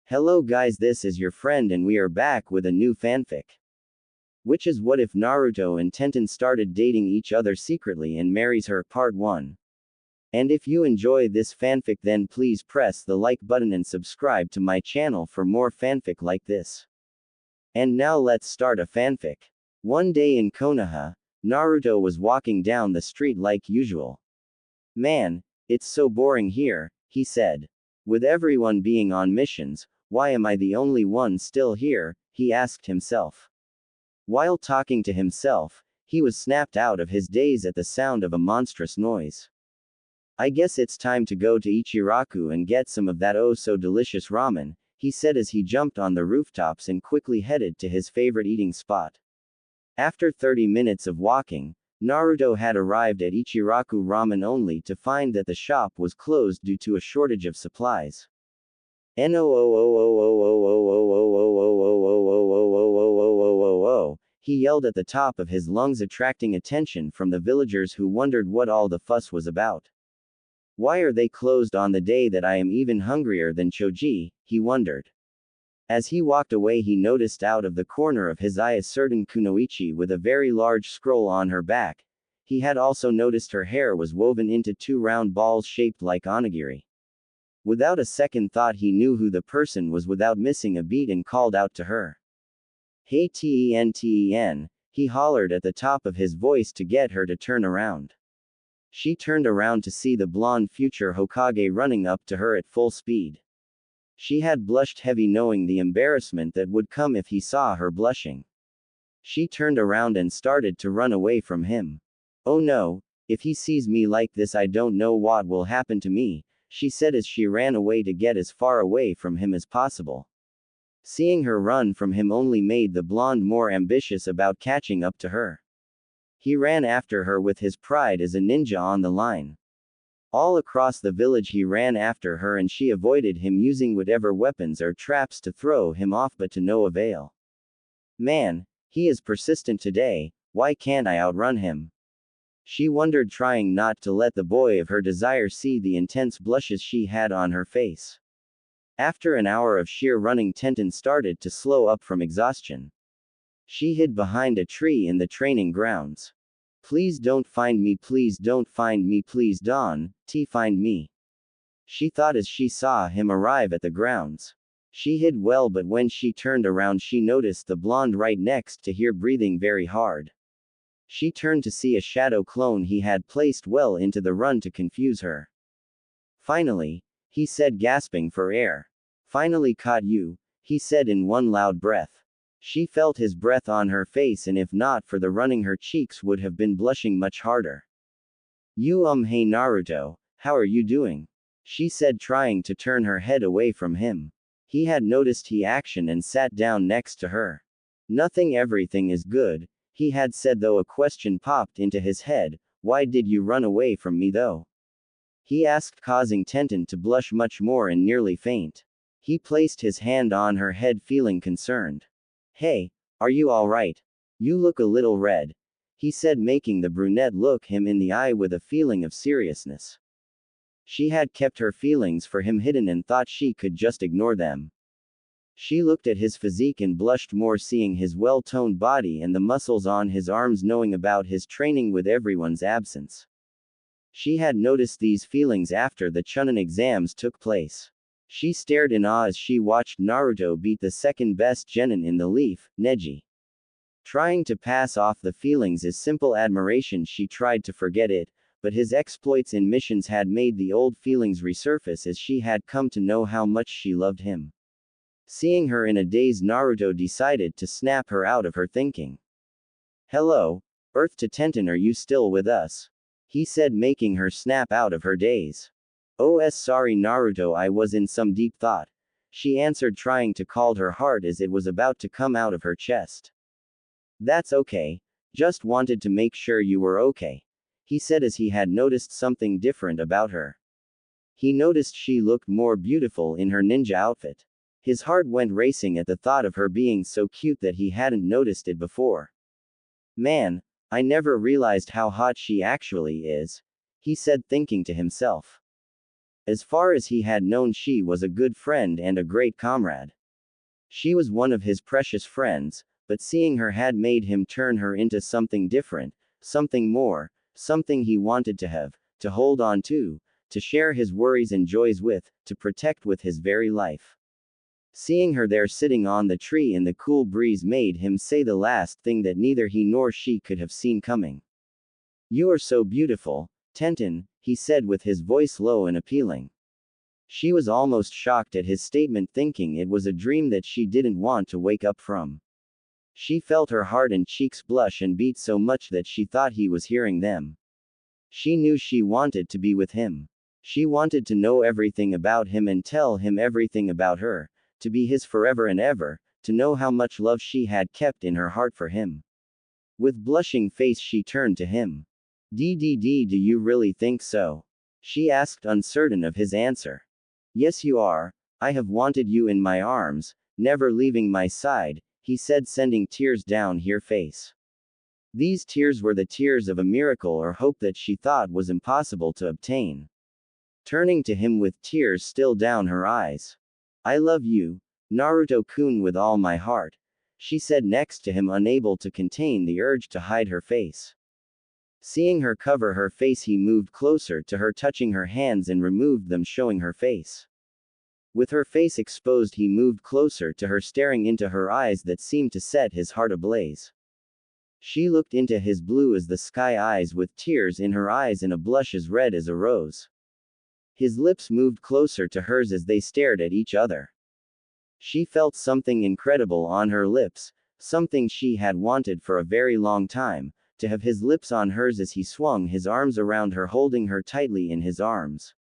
Hello guys, this is your friend and we are back with a new fanfic. Which is what if Naruto and Tenten started dating each other secretly and marries her, part 1. And if you enjoy this fanfic then please press the like button and subscribe to my channel for more fanfic like this. And now let's start a fanfic. One day in Konoha, Naruto was walking down the street like usual. Man, it's so boring here, he said. With everyone being on missions, why am I the only one still here, he asked himself. While talking to himself, he was snapped out of his daze at the sound of a monstrous noise. I guess it's time to go to Ichiraku and get some of that oh so delicious ramen, he said as he jumped on the rooftops and quickly headed to his favorite eating spot. After 30 minutes of walking, Naruto had arrived at Ichiraku Ramen only to find that the shop was closed due to a shortage of supplies. He yelled at the top of his lungs, attracting attention from the villagers who wondered what all the fuss was about. Why are they closed on the day that I am even hungrier than Choji, he wondered. As he walked away he noticed out of the corner of his eye a certain kunoichi with a very large scroll on her back. He had also noticed her hair was woven into 2 round balls shaped like onigiri. Without a second thought he knew who the person was without missing a beat and called out to her. Hey Ten, he hollered at the top of his voice to get her to turn around. She turned around to see the blonde future Hokage running up to her at full speed. She had blushed heavy knowing the embarrassment that would come if he saw her blushing. She turned around and started to run away from him. Oh no, if he sees me like this I don't know what will happen to me, she said as she ran away to get as far away from him as possible. Seeing her run from him only made the blonde more ambitious about catching up to her. He ran after her with his pride as a ninja on the line. All across the village he ran after her and she avoided him using whatever weapons or traps to throw him off but to no avail. Man, he is persistent today, why can't I outrun him? She wondered, trying not to let the boy of her desire see the intense blushes she had on her face. After an hour of sheer running Tenten started to slow up from exhaustion. She hid behind a tree in the training grounds. Please don't find me, please don't find me, please don't find me. She thought as she saw him arrive at the grounds. She hid well but when she turned around she noticed the blonde right next to her breathing very hard. She turned to see a shadow clone he had placed well into the run to confuse her. Finally, he said, gasping for air. Finally caught you, he said in one loud breath. She felt his breath on her face and if not for the running her cheeks would have been blushing much harder. Hey Naruto, how are you doing? She said, trying to turn her head away from him. He had noticed her action and sat down next to her. Nothing, everything is good, he had said, though a question popped into his head. Why did you run away from me though? He asked, causing Tenten to blush much more and nearly faint. He placed his hand on her head feeling concerned. Hey, are you alright? You look a little red, he said, making the brunette look him in the eye with a feeling of seriousness. She had kept her feelings for him hidden and thought she could just ignore them. She looked at his physique and blushed more, seeing his well-toned body and the muscles on his arms, knowing about his training with everyone's absence. She had noticed these feelings after the Chunin exams took place. She stared in awe as she watched Naruto beat the second best genin in the leaf, Neji. Trying to pass off the feelings as simple admiration, she tried to forget it, but his exploits in missions had made the old feelings resurface as she had come to know how much she loved him. Seeing her in a daze, Naruto decided to snap her out of her thinking. Hello, Earth to Tenten, are you still with us? He said, making her snap out of her daze. Oh sorry Naruto, I was in some deep thought, she answered, trying to calm her heart as it was about to come out of her chest. That's okay, just wanted to make sure you were okay, he said as he had noticed something different about her. He noticed she looked more beautiful in her ninja outfit. His heart went racing at the thought of her being so cute that he hadn't noticed it before. Man, I never realized how hot she actually is, he said, thinking to himself. As far as he had known, she was a good friend and a great comrade. She was one of his precious friends, but seeing her had made him turn her into something different, something more, something he wanted to have, to hold on to share his worries and joys with, to protect with his very life. Seeing her there sitting on the tree in the cool breeze made him say the last thing that neither he nor she could have seen coming. "You are so beautiful, Tenten," he said with his voice low and appealing. She was almost shocked at his statement, thinking it was a dream that she didn't want to wake up from. She felt her heart and cheeks blush and beat so much that she thought he was hearing them. She knew she wanted to be with him. She wanted to know everything about him and tell him everything about her, to be his forever and ever, to know how much love she had kept in her heart for him. With blushing face she turned to him. Do you really think so?" she asked, uncertain of his answer. "Yes, you are. I have wanted you in my arms, never leaving my side," he said, sending tears down her face. These tears were the tears of a miracle or hope that she thought was impossible to obtain. Turning to him with tears still down her eyes. "I love you, Naruto-kun, with all my heart," she said next to him, unable to contain the urge to hide her face. Seeing her cover her face, he moved closer to her, touching her hands and removed them, showing her face. With her face exposed, he moved closer to her, staring into her eyes that seemed to set his heart ablaze. She looked into his blue as the sky eyes with tears in her eyes and a blush as red as a rose. His lips moved closer to hers as they stared at each other. She felt something incredible on her lips, something she had wanted for a very long time, to have his lips on hers as he swung his arms around her, holding her tightly in his arms.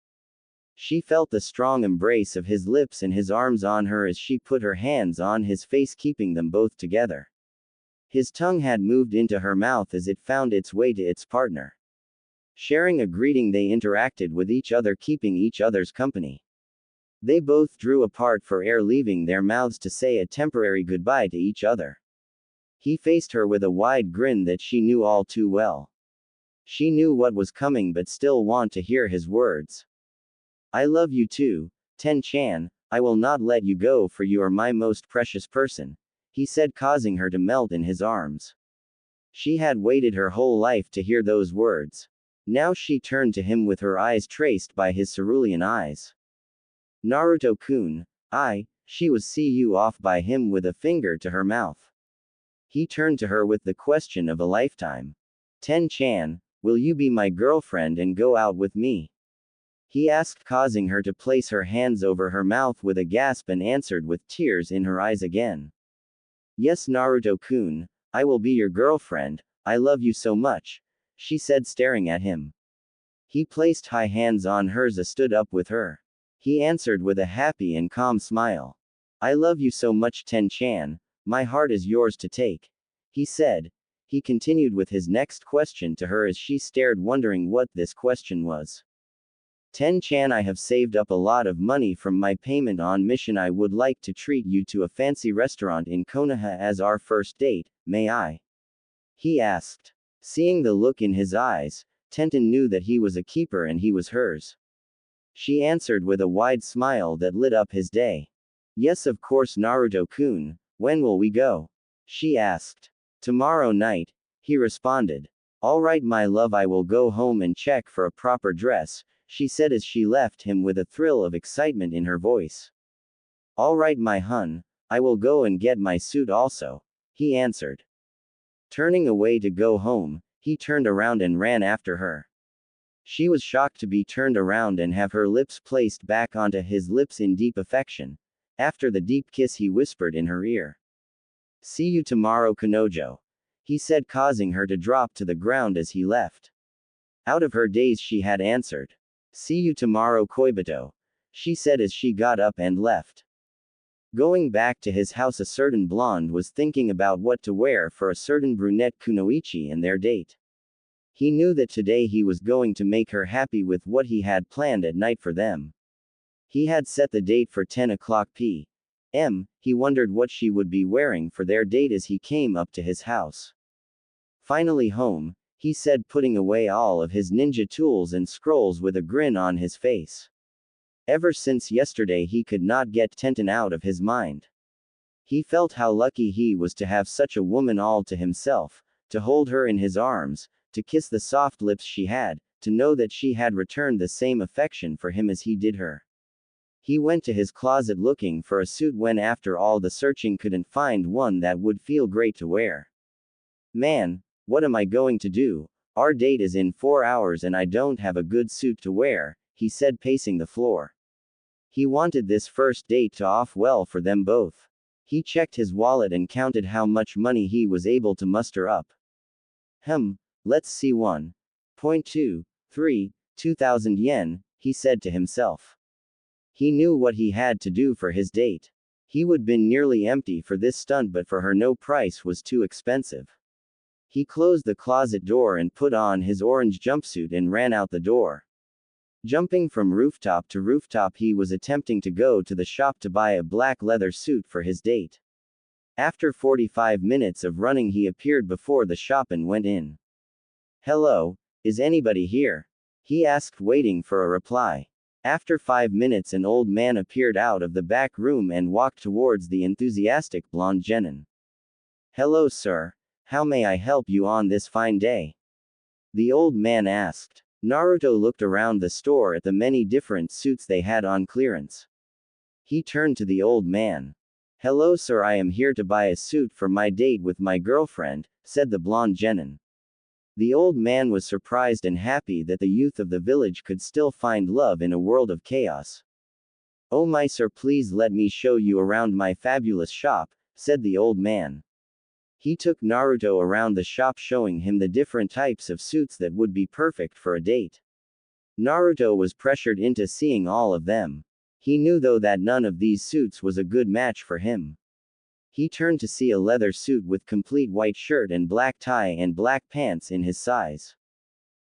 She felt the strong embrace of his lips and his arms on her as she put her hands on his face, keeping them both together. His tongue had moved into her mouth as it found its way to its partner. Sharing a greeting, they interacted with each other, keeping each other's company. They both drew apart for air, leaving their mouths to say a temporary goodbye to each other. He faced her with a wide grin that she knew all too well. She knew what was coming but still wanted to hear his words. "I love you too, Ten-chan, I will not let you go, for you are my most precious person," he said, causing her to melt in his arms. She had waited her whole life to hear those words. Now she turned to him with her eyes traced by his cerulean eyes. "Naruto-kun, she was see you off by him," with a finger to her mouth. He turned to her with the question of a lifetime. "Ten-chan, will you be my girlfriend and go out with me?" he asked, causing her to place her hands over her mouth with a gasp, and answered with tears in her eyes again. "Yes, Naruto-kun, I will be your girlfriend, I love you so much," she said, staring at him. He placed high hands on hers and stood up with her. He answered with a happy and calm smile. "I love you so much, Ten-chan, my heart is yours to take," he said. He continued with his next question to her as she stared, wondering what this question was. "Ten-chan, I have saved up a lot of money from my payment on mission. I would like to treat you to a fancy restaurant in Konoha as our first date, may I?" he asked. Seeing the look in his eyes, Tenten knew that he was a keeper and he was hers. She answered with a wide smile that lit up his day. "Yes, of course, Naruto-kun, when will we go?" she asked. "Tomorrow night," he responded. "All right, my love, I will go home and check for a proper dress," she said as she left him with a thrill of excitement in her voice. "All right, my hun, I will go and get my suit also," he answered. Turning away to go home, he turned around and ran after her. She was shocked to be turned around and have her lips placed back onto his lips in deep affection. After the deep kiss, he whispered in her ear. "See you tomorrow, Kanojo," he said, causing her to drop to the ground as he left. Out of her daze, she had answered. "See you tomorrow, Koibito," she said as she got up and left. Going back to his house, a certain blonde was thinking about what to wear for a certain brunette Kunoichi and their date. He knew that today he was going to make her happy with what he had planned at night for them. He had set the date for 10 o'clock p.m. He wondered what she would be wearing for their date as he came up to his house. Finally home, he said, putting away all of his ninja tools and scrolls with a grin on his face. Ever since yesterday he could not get Tenten out of his mind. He felt how lucky he was to have such a woman all to himself, to hold her in his arms, to kiss the soft lips she had, to know that she had returned the same affection for him as he did her. He went to his closet looking for a suit when after all the searching couldn't find one that would feel great to wear. Man, what am I going to do? Our date is in 4 hours and I don't have a good suit to wear, he said, pacing the floor. He wanted this first date to off well for them both. He checked his wallet and counted how much money he was able to muster up. Let's see 1.23, 2,000 yen, he said to himself. He knew what he had to do for his date. He would been nearly empty for this stunt, but for her no price was too expensive. He closed the closet door and put on his orange jumpsuit and ran out the door. Jumping from rooftop to rooftop, he was attempting to go to the shop to buy a black leather suit for his date. After 45 minutes of running, he appeared before the shop and went in. "Hello, is anybody here?" he asked, waiting for a reply. After 5 minutes, an old man appeared out of the back room and walked towards the enthusiastic blonde genin. "Hello, sir. How may I help you on this fine day?" the old man asked. Naruto looked around the store at the many different suits they had on clearance. He turned to the old man. "Hello, sir. I am here to buy a suit for my date with my girlfriend," said the blonde genin. The old man was surprised and happy that the youth of the village could still find love in a world of chaos. "Oh my sir, please let me show you around my fabulous shop," said the old man. He took Naruto around the shop, showing him the different types of suits that would be perfect for a date. Naruto was pressured into seeing all of them. He knew though that none of these suits was a good match for him. He turned to see a leather suit with complete white shirt and black tie and black pants in his size.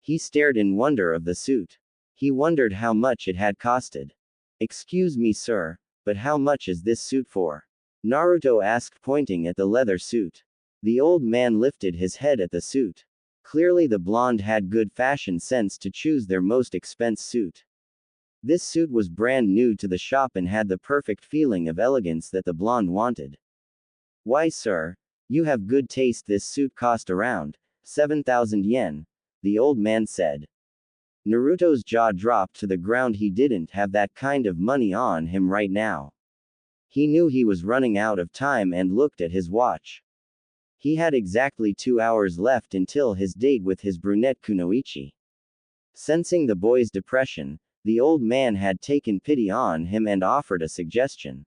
He stared in wonder of the suit. He wondered how much it had costed. "Excuse me, sir, but how much is this suit for?" Naruto asked, pointing at the leather suit. The old man lifted his head at the suit. Clearly the blonde had good fashion sense to choose their most expensive suit. This suit was brand new to the shop and had the perfect feeling of elegance that the blonde wanted. "Why, sir, you have good taste. This suit cost around 7,000 yen, the old man said. Naruto's jaw dropped to the ground. He didn't have that kind of money on him right now. He knew he was running out of time and looked at his watch. He had exactly 2 hours left until his date with his brunette Kunoichi. Sensing the boy's depression, the old man had taken pity on him and offered a suggestion.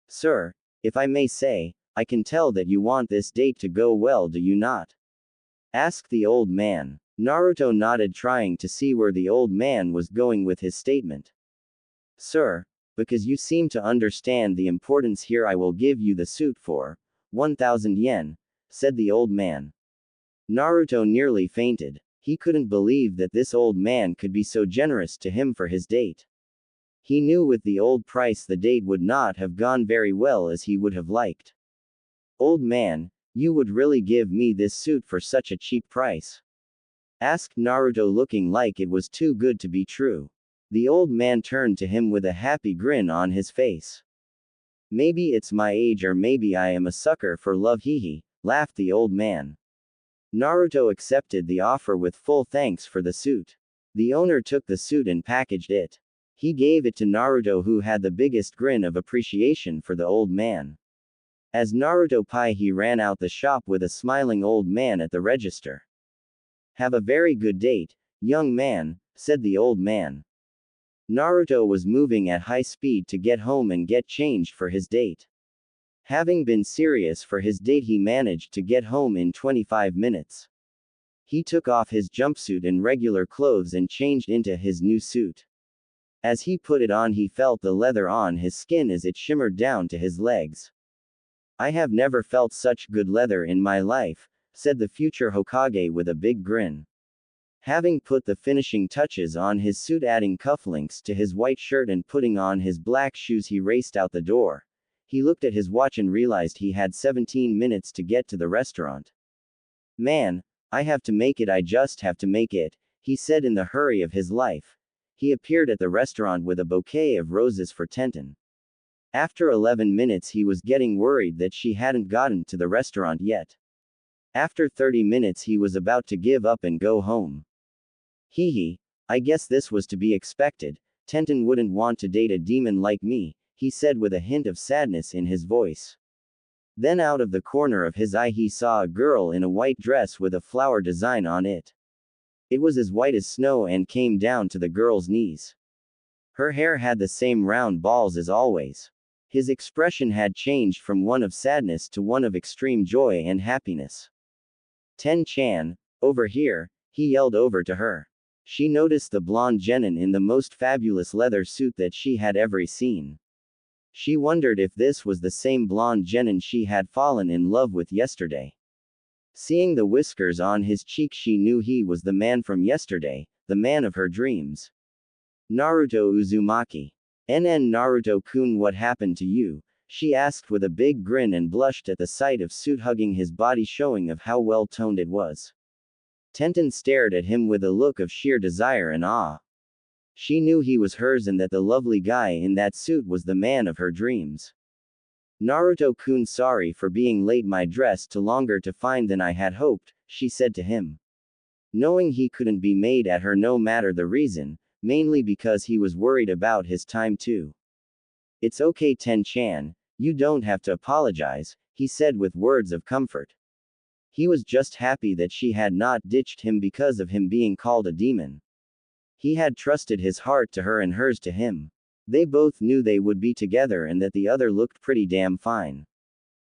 "Sir, if I may say, I can tell that you want this date to go well, do you not?" asked the old man. Naruto nodded, trying to see where the old man was going with his statement. "Sir, because you seem to understand the importance here, I will give you the suit for 1,000 yen, said the old man. Naruto nearly fainted. He couldn't believe that this old man could be so generous to him for his date. He knew with the old price the date would not have gone very well as he would have liked. "Old man, you would really give me this suit for such a cheap price?" asked Naruto, looking like it was too good to be true. The old man turned to him with a happy grin on his face. "Maybe it's my age, or maybe I am a sucker for love, hee," laughed the old man. Naruto accepted the offer with full thanks for the suit. The owner took the suit and packaged it. He gave it to Naruto, who had the biggest grin of appreciation for the old man. As Naruto he ran out the shop with a smiling old man at the register. "Have a very good date, young man," said the old man. Naruto was moving at high speed to get home and get changed for his date. Having been serious for his date, he managed to get home in 25 minutes. He took off his jumpsuit and regular clothes and changed into his new suit. As he put it on, he felt the leather on his skin as it shimmered down to his legs. "I have never felt such good leather in my life," said the future Hokage with a big grin. Having put the finishing touches on his suit, adding cufflinks to his white shirt and putting on his black shoes, he raced out the door. He looked at his watch and realized he had 17 minutes to get to the restaurant. "Man, I have to make it, I just have to make it," he said in the hurry of his life. he appeared at the restaurant with a bouquet of roses for Tenten. After 11 minutes he was getting worried that she hadn't gotten to the restaurant yet. After 30 minutes he was about to give up and go home. Hee, I guess this was to be expected. Tenten wouldn't want to date a demon like me, he said with a hint of sadness in his voice. Then out of the corner of his eye he saw a girl in a white dress with a flower design on it. It was as white as snow and came down to the girl's knees. Her hair had the same round balls as always. His expression had changed from one of sadness to one of extreme joy and happiness. Ten-chan, over here, he yelled over to her. She noticed the blonde genin in the most fabulous leather suit that she had ever seen. She wondered if this was the same blonde genin she had fallen in love with yesterday. Seeing the whiskers on his cheek she knew he was the man from yesterday, the man of her dreams. Naruto Uzumaki. Naruto-kun, what happened to you? She asked with a big grin and blushed at the sight of suit hugging his body, showing of how well toned it was. Tenten stared at him with a look of sheer desire and awe. She knew he was hers and that the lovely guy in that suit was the man of her dreams. Naruto-kun, sorry for being late, my dress took longer to find than I had hoped, she said to him. Knowing he couldn't be made at her no matter the reason, mainly because he was worried about his time too. It's okay Ten-chan, you don't have to apologize, he said with words of comfort. He was just happy that she had not ditched him because of him being called a demon. He had trusted his heart to her and hers to him. They both knew they would be together and that the other looked pretty damn fine.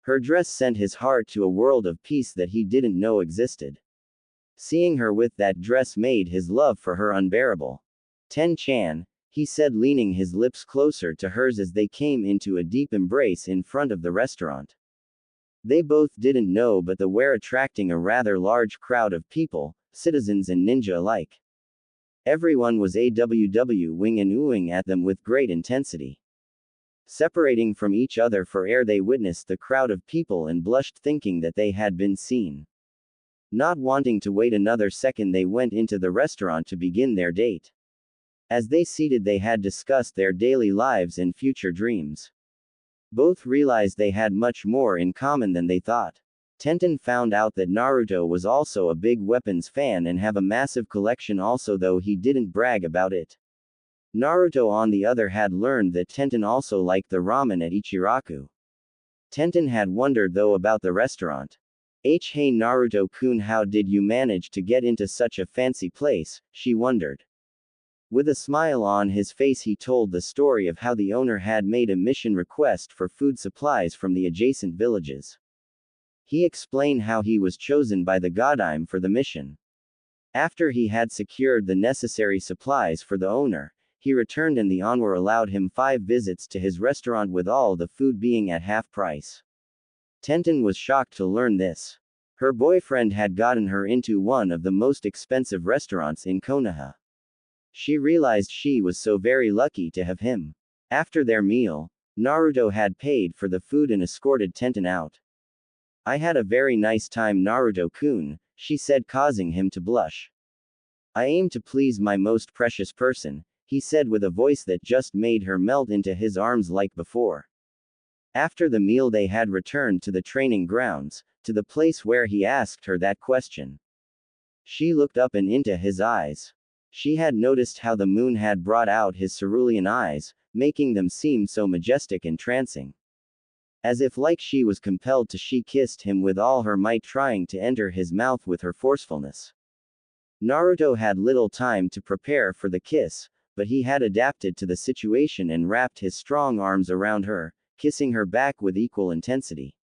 Her dress sent his heart to a world of peace that he didn't know existed. Seeing her with that dress made his love for her unbearable. Ten-chan, he said, leaning his lips closer to hers as they came into a deep embrace in front of the restaurant. They both didn't know but they were attracting a rather large crowd of people, citizens and ninja alike. Everyone was awwing and oohing at them with great intensity. Separating from each other for air they witnessed the crowd of people and blushed, thinking that they had been seen. Not wanting to wait another second they went into the restaurant to begin their date. As they seated they had discussed their daily lives and future dreams. Both realized they had much more in common than they thought. Tenten found out that Naruto was also a big weapons fan and have a massive collection also, though he didn't brag about it. Naruto on the other had learned that Tenten also liked the ramen at Ichiraku. Tenten had wondered though about the restaurant. Hey Naruto-kun, how did you manage to get into such a fancy place, she wondered. With a smile on his face he told the story of how the owner had made a mission request for food supplies from the adjacent villages. He explained how he was chosen by the Godime for the mission. After he had secured the necessary supplies for the owner, he returned and the owner allowed him 5 visits to his restaurant with all the food being at half price. Tenten was shocked to learn this. Her boyfriend had gotten her into one of the most expensive restaurants in Konoha. She realized she was so very lucky to have him. After their meal, Naruto had paid for the food and escorted Tenten out. I had a very nice time Naruto-kun, she said, causing him to blush. I aim to please my most precious person, he said with a voice that just made her melt into his arms like before. After the meal they had returned to the training grounds, to the place where he asked her that question. She looked up and into his eyes. She had noticed how the moon had brought out his cerulean eyes, making them seem so majestic and trancing. As if like she was compelled to, she kissed him with all her might, trying to enter his mouth with her forcefulness. Naruto had little time to prepare for the kiss, but he had adapted to the situation and wrapped his strong arms around her, kissing her back with equal intensity.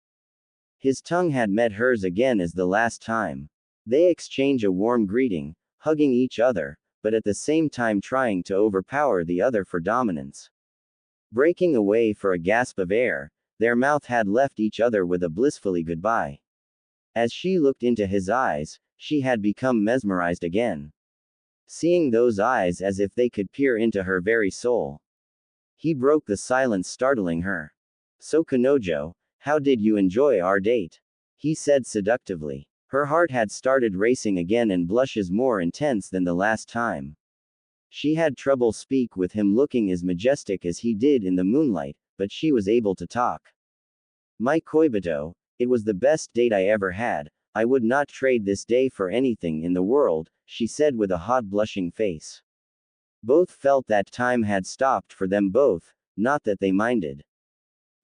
His tongue had met hers again as the last time. They exchanged a warm greeting, hugging each other, but at the same time trying to overpower the other for dominance. Breaking away for a gasp of air, their mouth had left each other with a blissfully goodbye. As she looked into his eyes, she had become mesmerized again. Seeing those eyes as if they could peer into her very soul. He broke the silence, startling her. So Kanojo, how did you enjoy our date? He said seductively. Her heart had started racing again and blushes more intense than the last time. She had trouble speak with him looking as majestic as he did in the moonlight, but she was able to talk. My Koibito, it was the best date I ever had. I would not trade this day for anything in the world, she said with a hot blushing face. Both felt that time had stopped for them both, not that they minded.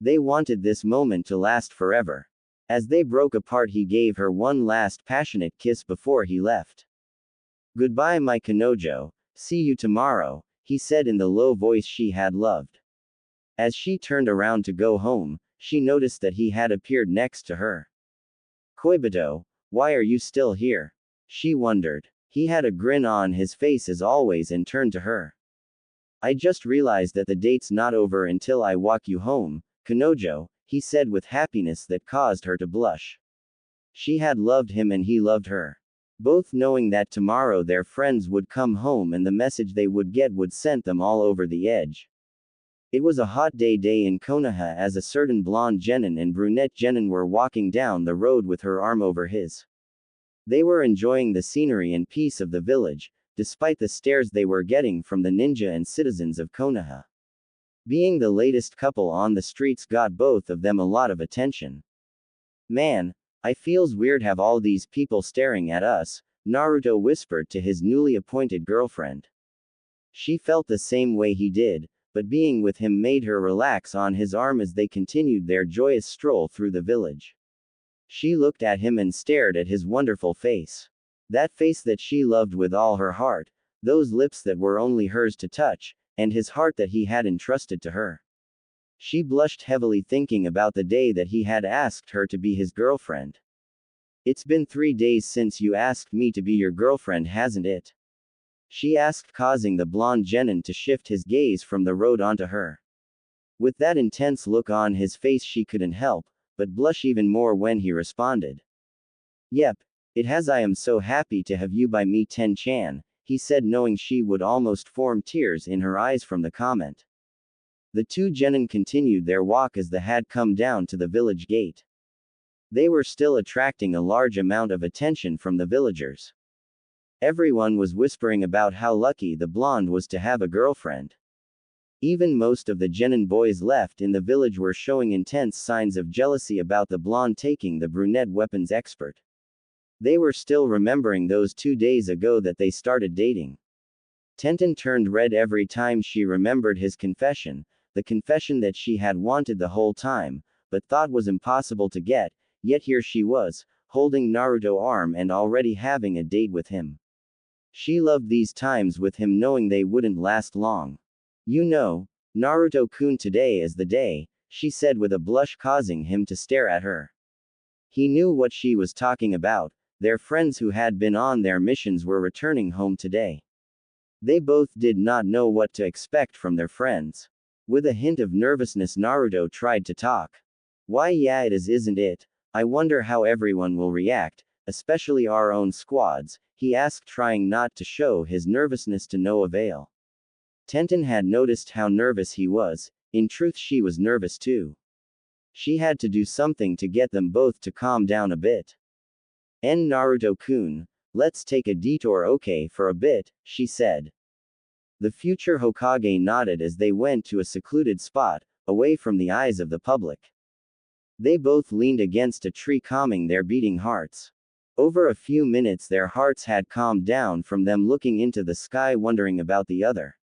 They wanted this moment to last forever. As they broke apart, he gave her one last passionate kiss before he left. Goodbye, my Kanojo, see you tomorrow, he said in the low voice she had loved. As she turned around to go home, she noticed that he had appeared next to her. Koibito, why are you still here? She wondered. He had a grin on his face as always and turned to her. I just realized that the date's not over until I walk you home, Kanojo, he said with happiness that caused her to blush. She had loved him and he loved her. Both knowing that tomorrow their friends would come home and the message they would get would send them all over the edge. It was a hot day in Konoha as a certain blonde genin and brunette genin were walking down the road with her arm over his. They were enjoying the scenery and peace of the village, despite the stares they were getting from the ninja and citizens of Konoha. Being the latest couple on the streets got both of them a lot of attention. Man, I feels weird have all these people staring at us, Naruto whispered to his newly appointed girlfriend. She felt the same way he did, but being with him made her relax on his arm as they continued their joyous stroll through the village. She looked at him and stared at his wonderful face. That face that she loved with all her heart, those lips that were only hers to touch, and his heart that he had entrusted to her. She blushed heavily thinking about the day that he had asked her to be his girlfriend. It's been 3 days since you asked me to be your girlfriend, hasn't it? She asked, causing the blonde genin to shift his gaze from the road onto her. With that intense look on his face, she couldn't help but blush even more when he responded. Yep, it has. I am so happy to have you by me, Ten-chan, he said, knowing she would almost form tears in her eyes from the comment. The two genin continued their walk as they had come down to the village gate. They were still attracting a large amount of attention from the villagers. Everyone was whispering about how lucky the blonde was to have a girlfriend. Even most of the genin boys left in the village were showing intense signs of jealousy about the blonde taking the brunette weapons expert. They were still remembering those 2 days ago that they started dating. Tenten turned red every time she remembered his confession, the confession that she had wanted the whole time, but thought was impossible to get, yet here she was, holding Naruto's arm and already having a date with him. She loved these times with him, knowing they wouldn't last long. You know, Naruto-kun, today is the day, she said with a blush, causing him to stare at her. He knew what she was talking about. Their friends who had been on their missions were returning home today. They both did not know what to expect from their friends. With a hint of nervousness, Naruto tried to talk. Why, yeah, it is, isn't it? I wonder how everyone will react, especially our own squads, he asked, trying not to show his nervousness to no avail. Tenten had noticed how nervous he was. In truth, she was nervous too. She had to do something to get them both to calm down a bit. Naruto-kun, let's take a detour, okay, for a bit, she said. The future Hokage nodded as they went to a secluded spot, away from the eyes of the public. They both leaned against a tree, calming their beating hearts. Over a few minutes their hearts had calmed down from them looking into the sky, wondering about the other.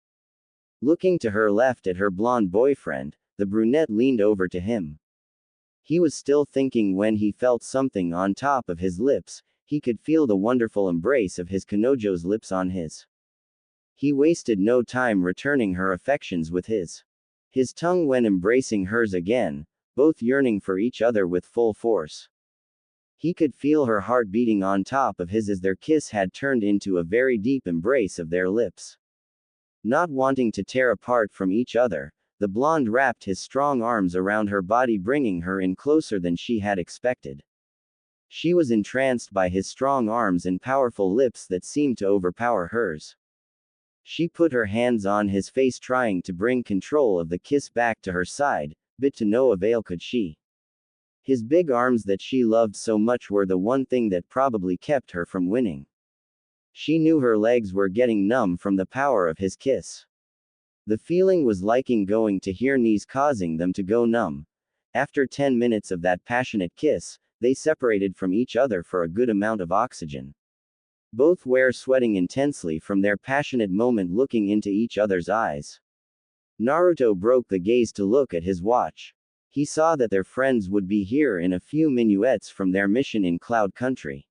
Looking to her left at her blonde boyfriend, the brunette leaned over to him. He was still thinking when he felt something on top of his lips. He could feel the wonderful embrace of his Kanojo's lips on his. He wasted no time returning her affections with his tongue when embracing hers again, both yearning for each other with full force. He could feel her heart beating on top of his as their kiss had turned into a very deep embrace of their lips. Not wanting to tear apart from each other, the blonde wrapped his strong arms around her body, bringing her in closer than she had expected. She was entranced by his strong arms and powerful lips that seemed to overpower hers. She put her hands on his face, trying to bring control of the kiss back to her side, but to no avail could she. His big arms that she loved so much were the one thing that probably kept her from winning. She knew her legs were getting numb from the power of his kiss. The feeling was liking going to her knees, causing them to go numb. After 10 minutes of that passionate kiss, they separated from each other for a good amount of oxygen. Both were sweating intensely from their passionate moment, looking into each other's eyes. Naruto broke the gaze to look at his watch. He saw that their friends would be here in a few minuets from their mission in Cloud Country.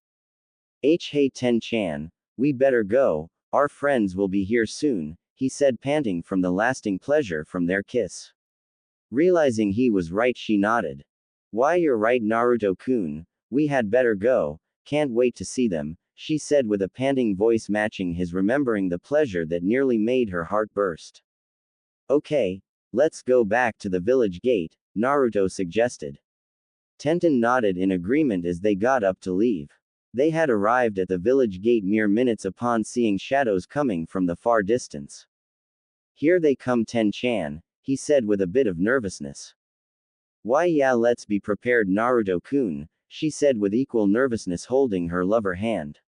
Hey Ten-chan, we better go, our friends will be here soon, he said, panting from the lasting pleasure from their kiss. Realizing he was right, she nodded. Why, you're right, Naruto-kun, we had better go, can't wait to see them, she said with a panting voice matching his, remembering the pleasure that nearly made her heart burst. Okay, let's go back to the village gate, Naruto suggested. Tenten nodded in agreement as they got up to leave. They had arrived at the village gate mere minutes upon seeing shadows coming from the far distance. Here they come, Ten-chan, he said with a bit of nervousness. Why, yeah, let's be prepared, Naruto-kun, she said with equal nervousness, holding her lover hand.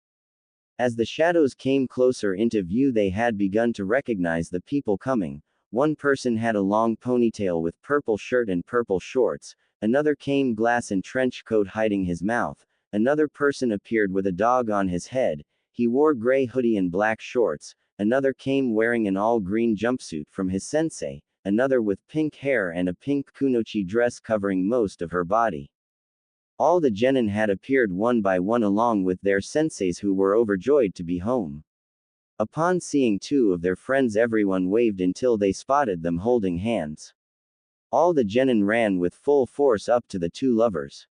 As the shadows came closer into view, they had begun to recognize the people coming. One person had a long ponytail with purple shirt and purple shorts, another came glass and trench coat hiding his mouth, another person appeared with a dog on his head, he wore gray hoodie and black shorts, another came wearing an all-green jumpsuit from his sensei, another with pink hair and a pink kunoichi dress covering most of her body. All the genin had appeared one by one along with their senseis, who were overjoyed to be home. Upon seeing two of their friends, everyone waved until they spotted them holding hands. All the genin ran with full force up to the two lovers.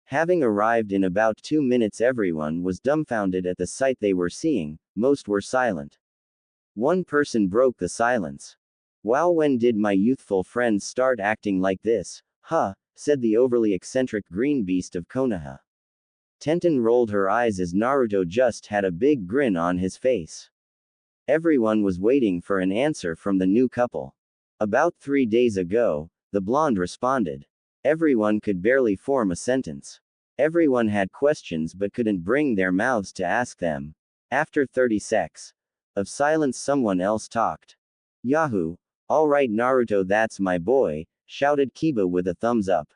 Having arrived in about 2 minutes, everyone was dumbfounded at the sight they were seeing, most were silent. One person broke the silence. Wow, when did my youthful friends start acting like this, huh, said the overly eccentric green beast of Konoha. Tenten rolled her eyes as Naruto just had a big grin on his face. Everyone was waiting for an answer from the new couple. About 3 days ago, the blonde responded. Everyone could barely form a sentence. Everyone had questions but couldn't bring their mouths to ask them. After 30 seconds of silence, someone else talked. Yahoo! Alright Naruto, that's my boy, shouted Kiba with a thumbs up.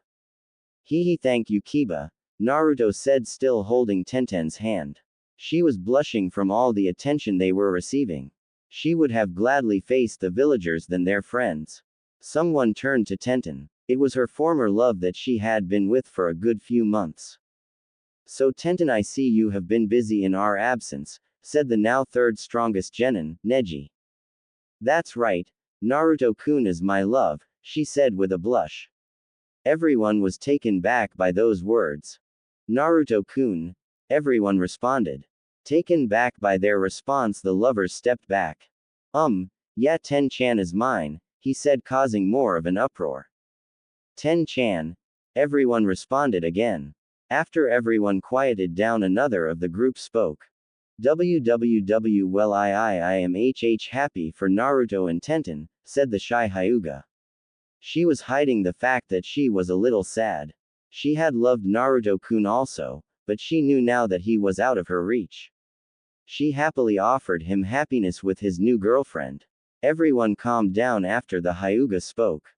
Hee, thank you Kiba, Naruto said, still holding Tenten's hand. She was blushing from all the attention they were receiving. She would have gladly faced the villagers than their friends. Someone turned to Tenten. It was her former love that she had been with for a good few months. So Tenten, I see you have been busy in our absence, said the now third strongest genin, Neji. That's right, Naruto-kun is my love, she said with a blush. Everyone was taken back by those words. Naruto-kun, everyone responded. Taken back by their response, the lovers stepped back. Yeah, Ten-chan is mine, he said, causing more of an uproar. Ten-chan, everyone responded again. After everyone quieted down, another of the group spoke. Www, well I am happy for Naruto and Tenten, said the shy Hyuga. She was hiding the fact that she was a little sad. She had loved Naruto-kun also, but she knew now that he was out of her reach. She happily offered him happiness with his new girlfriend. Everyone calmed down after the Hyuga spoke.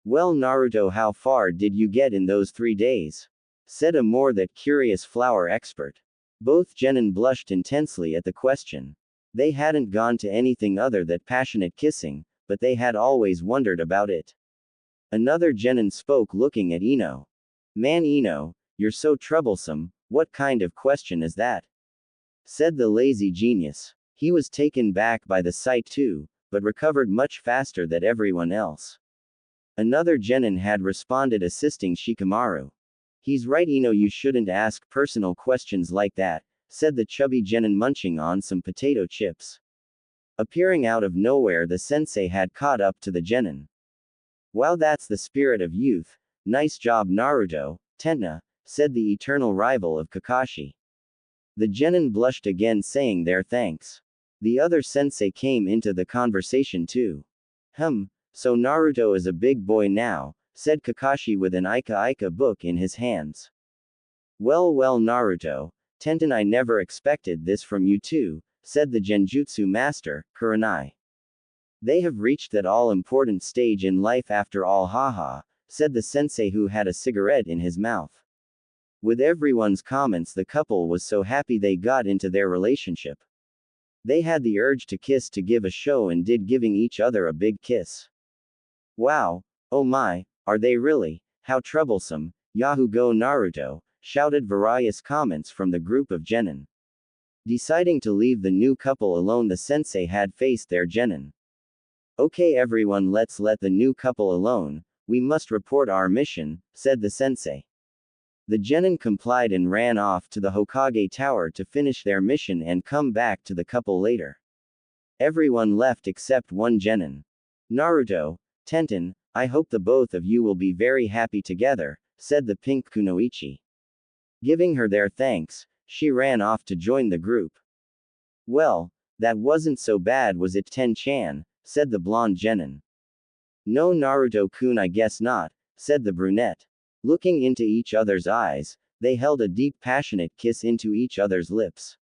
Well Naruto, how far did you get in those 3 days? Said a more that curious flower expert. Both genin blushed intensely at the question. They hadn't gone to anything other than passionate kissing, but they had always wondered about it. Another genin spoke, looking at Ino. Man Ino, you're so troublesome, what kind of question is that? Said the lazy genius. He was taken back by the sight too, but recovered much faster than everyone else. Another genin had responded, assisting Shikamaru. He's right Ino, you shouldn't ask personal questions like that, said the chubby genin, munching on some potato chips. Appearing out of nowhere, the sensei had caught up to the genin. Wow, that's the spirit of youth, nice job Naruto, Tenten, said the eternal rival of Kakashi. The genin blushed again, saying their thanks. The other sensei came into the conversation too. So Naruto is a big boy now, said Kakashi with an Ika book in his hands. Well Naruto, Tenten, I never expected this from you too, said the Genjutsu master, Kurenai. They have reached that all-important stage in life after all, haha, said the sensei who had a cigarette in his mouth. With everyone's comments, the couple was so happy they got into their relationship. They had the urge to kiss to give a show and did, giving each other a big kiss. Wow, oh my, are they really? How troublesome, Yahoo go Naruto, shouted various comments from the group of genin. Deciding to leave the new couple alone, the sensei had faced their genin. Okay everyone, let's let the new couple alone, we must report our mission, said the sensei. The genin complied and ran off to the Hokage tower to finish their mission and come back to the couple later. Everyone left except one genin. Naruto, Tenten, I hope the both of you will be very happy together, said the pink kunoichi. Giving her their thanks, she ran off to join the group. Well, that wasn't so bad, was it, Ten-chan, said the blonde genin. No, Naruto-kun, I guess not, said the brunette. Looking into each other's eyes, they held a deep passionate kiss into each other's lips.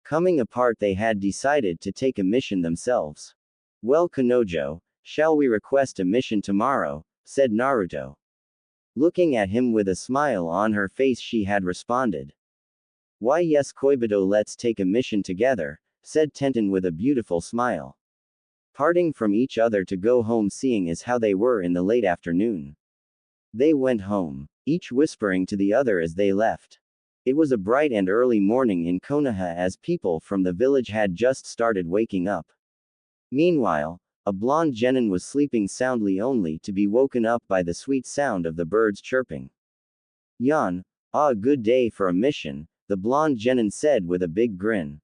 Coming apart, they had decided to take a mission themselves. Well, Kanojo, shall we request a mission tomorrow, said Naruto. Looking at him with a smile on her face, she had responded. Why yes, Koibito, let's take a mission together, said Tenten with a beautiful smile. Parting from each other to go home, seeing as how they were in the late afternoon. They went home, each whispering to the other as they left. It was a bright and early morning in Konoha as people from the village had just started waking up. Meanwhile, a blonde genin was sleeping soundly only to be woken up by the sweet sound of the birds chirping. Yan, a good day for a mission, the blonde genin said with a big grin.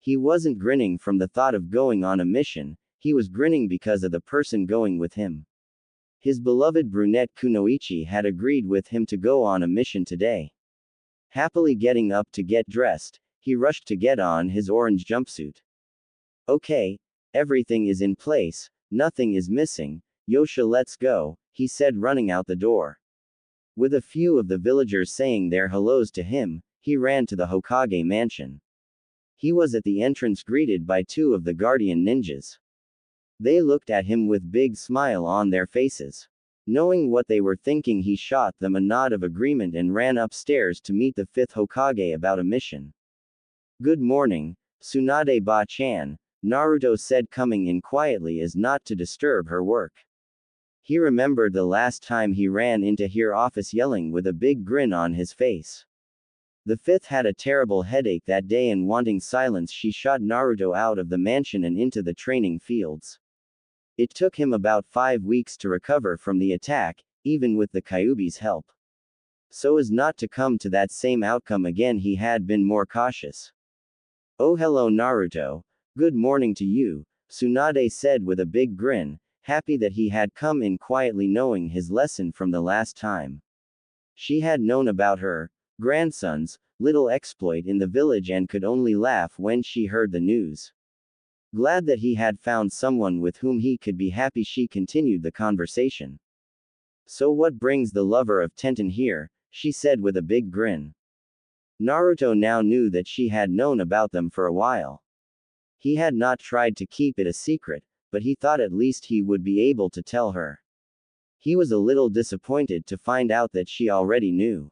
He wasn't grinning from the thought of going on a mission, he was grinning because of the person going with him. His beloved brunette Kunoichi had agreed with him to go on a mission today. Happily getting up to get dressed, he rushed to get on his orange jumpsuit. Okay, everything is in place, nothing is missing, Yosha, let's go, he said, running out the door. With a few of the villagers saying their hellos to him, he ran to the Hokage mansion. He was at the entrance greeted by two of the guardian ninjas. They looked at him with big smile on their faces. Knowing what they were thinking, he shot them a nod of agreement and ran upstairs to meet the fifth Hokage about a mission. Good morning, Tsunade Ba-chan, Naruto said, coming in quietly as not to disturb her work. He remembered the last time he ran into her office yelling with a big grin on his face. The fifth had a terrible headache that day, and wanting silence, she shot Naruto out of the mansion and into the training fields. It took him about 5 weeks to recover from the attack, even with the Kyuubi's help. So as not to come to that same outcome again, he had been more cautious. Oh hello Naruto, good morning to you, Tsunade said with a big grin, happy that he had come in quietly, knowing his lesson from the last time. She had known about her grandson's little exploit in the village and could only laugh when she heard the news. Glad that he had found someone with whom he could be happy, she continued the conversation. So what brings the lover of Tenten here, she said with a big grin. Naruto now knew that she had known about them for a while. He had not tried to keep it a secret, but he thought at least he would be able to tell her. He was a little disappointed to find out that she already knew.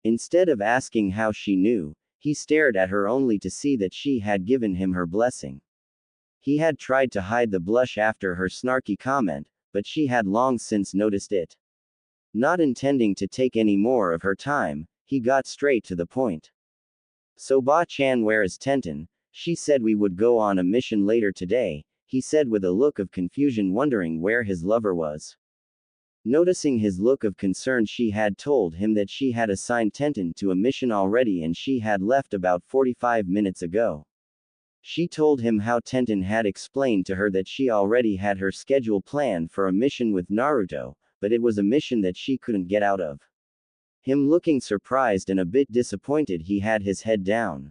Instead of asking how she knew, he stared at her only to see that she had given him her blessing. He had tried to hide the blush after her snarky comment, but she had long since noticed it. Not intending to take any more of her time, he got straight to the point. So Ba-chan, where is Tenten? She said we would go on a mission later today, he said with a look of confusion, wondering where his lover was. Noticing his look of concern, she had told him that she had assigned Tenten to a mission already and she had left about 45 minutes ago. She told him how Tenten had explained to her that she already had her schedule planned for a mission with Naruto, but it was a mission that she couldn't get out of. Him looking surprised and a bit disappointed, he had his head down.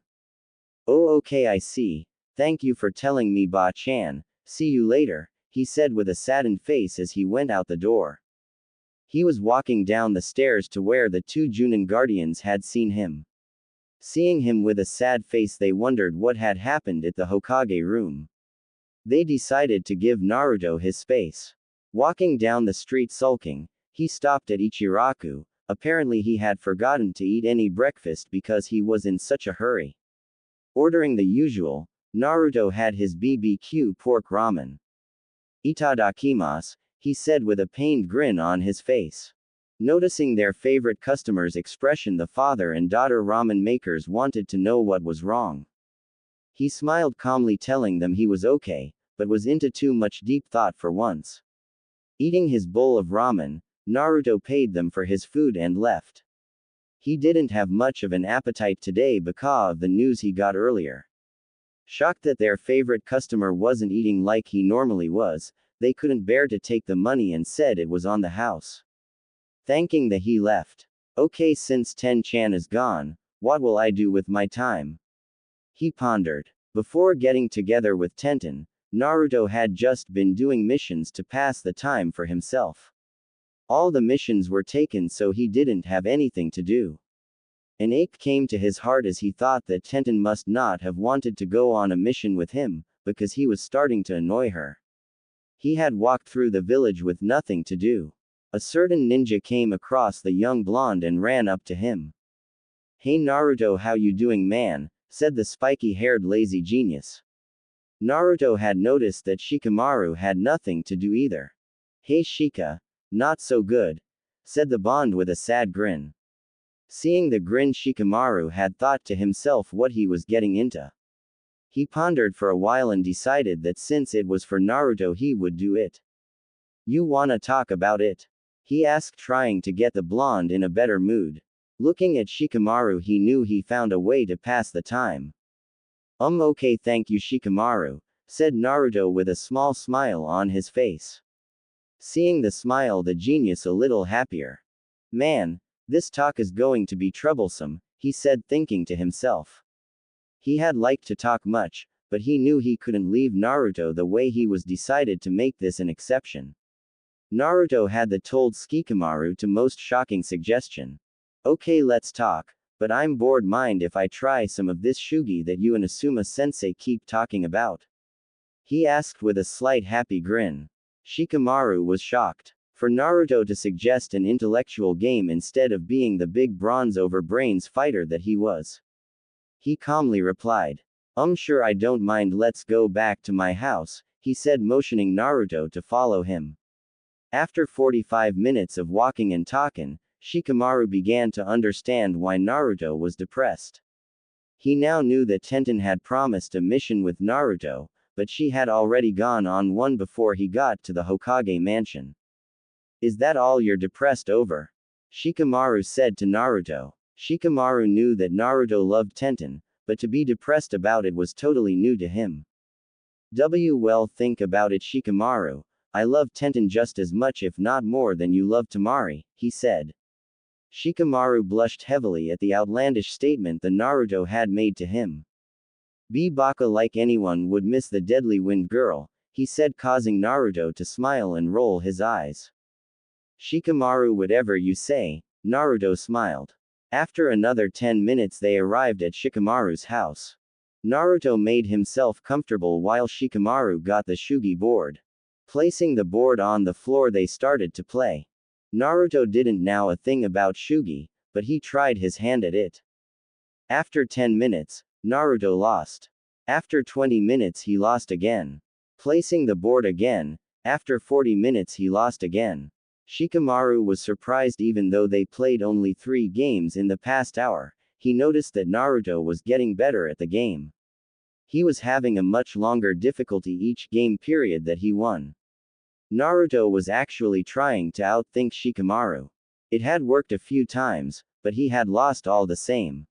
Oh okay, I see, thank you for telling me Ba-chan, see you later, he said with a saddened face as he went out the door. He was walking down the stairs to where the two Junin guardians had seen him. Seeing him with a sad face, they wondered what had happened at the Hokage room. They decided to give Naruto his space. Walking down the street sulking, he stopped at Ichiraku. Apparently he had forgotten to eat any breakfast because he was in such a hurry. Ordering the usual, Naruto had his BBQ pork ramen. "Itadakimasu," he said with a pained grin on his face. Noticing their favorite customer's expression, the father and daughter ramen makers wanted to know what was wrong. He smiled calmly, telling them he was okay, but was into too much deep thought for once. Eating his bowl of ramen, Naruto paid them for his food and left. He didn't have much of an appetite today because of the news he got earlier. Shocked that their favorite customer wasn't eating like he normally was, they couldn't bear to take the money and said it was on the house. Thanking that he left. "Okay, since Ten-chan is gone, what will I do with my time?" he pondered. Before getting together with Tenten, Naruto had just been doing missions to pass the time for himself. All the missions were taken, so he didn't have anything to do. An ache came to his heart as he thought that Tenten must not have wanted to go on a mission with him, because he was starting to annoy her. He had walked through the village with nothing to do. A certain ninja came across the young blonde and ran up to him. "Hey Naruto, how you doing, man?" said the spiky-haired lazy genius. Naruto had noticed that Shikamaru had nothing to do either. "Hey Shika, not so good," said the blonde with a sad grin. Seeing the grin, Shikamaru had thought to himself what he was getting into. He pondered for a while and decided that since it was for Naruto he would do it. "You wanna talk about it?" he asked, trying to get the blonde in a better mood. Looking at Shikamaru, he knew he found a way to pass the time. Okay, thank you Shikamaru," said Naruto with a small smile on his face. Seeing the smile, the genius a little happier. "Man, this talk is going to be troublesome," he said, thinking to himself. He had liked to talk much, but he knew he couldn't leave Naruto the way he was, decided to make this an exception. Naruto had the told Shikamaru to most shocking suggestion. "Okay, let's talk, but I'm bored. Mind if I try some of this shugi that you and Asuma-sensei keep talking about?" he asked with a slight happy grin. Shikamaru was shocked. For Naruto to suggest an intellectual game instead of being the big bronze over brains fighter that he was. He calmly replied. Sure, I don't mind, let's go back to my house," he said, motioning Naruto to follow him. After 45 minutes of walking and talking, Shikamaru began to understand why Naruto was depressed. He now knew that Tenten had promised a mission with Naruto, but she had already gone on one before he got to the Hokage mansion. "Is that all you're depressed over?" Shikamaru said to Naruto. Shikamaru knew that Naruto loved Tenten, but to be depressed about it was totally new to him. Well, think about it Shikamaru, I love Tenten just as much if not more than you love Tamari, he said. Shikamaru blushed heavily at the outlandish statement that Naruto had made to him. "Be baka like anyone would miss the deadly wind girl," he said, causing Naruto to smile and roll his eyes. "Shikamaru, whatever you say," Naruto smiled. After another 10 minutes they arrived at Shikamaru's house. Naruto made himself comfortable while Shikamaru got the shugi board. Placing the board on the floor, they started to play. Naruto didn't know a thing about shugi, but he tried his hand at it. After 10 minutes, Naruto lost. After 20 minutes he lost again. Placing the board again, after 40 minutes he lost again. Shikamaru was surprised. Even though they played only 3 games in the past hour, he noticed that Naruto was getting better at the game. He was having a much longer difficulty each game period that he won. Naruto was actually trying to outthink Shikamaru. It had worked a few times, but he had lost all the same.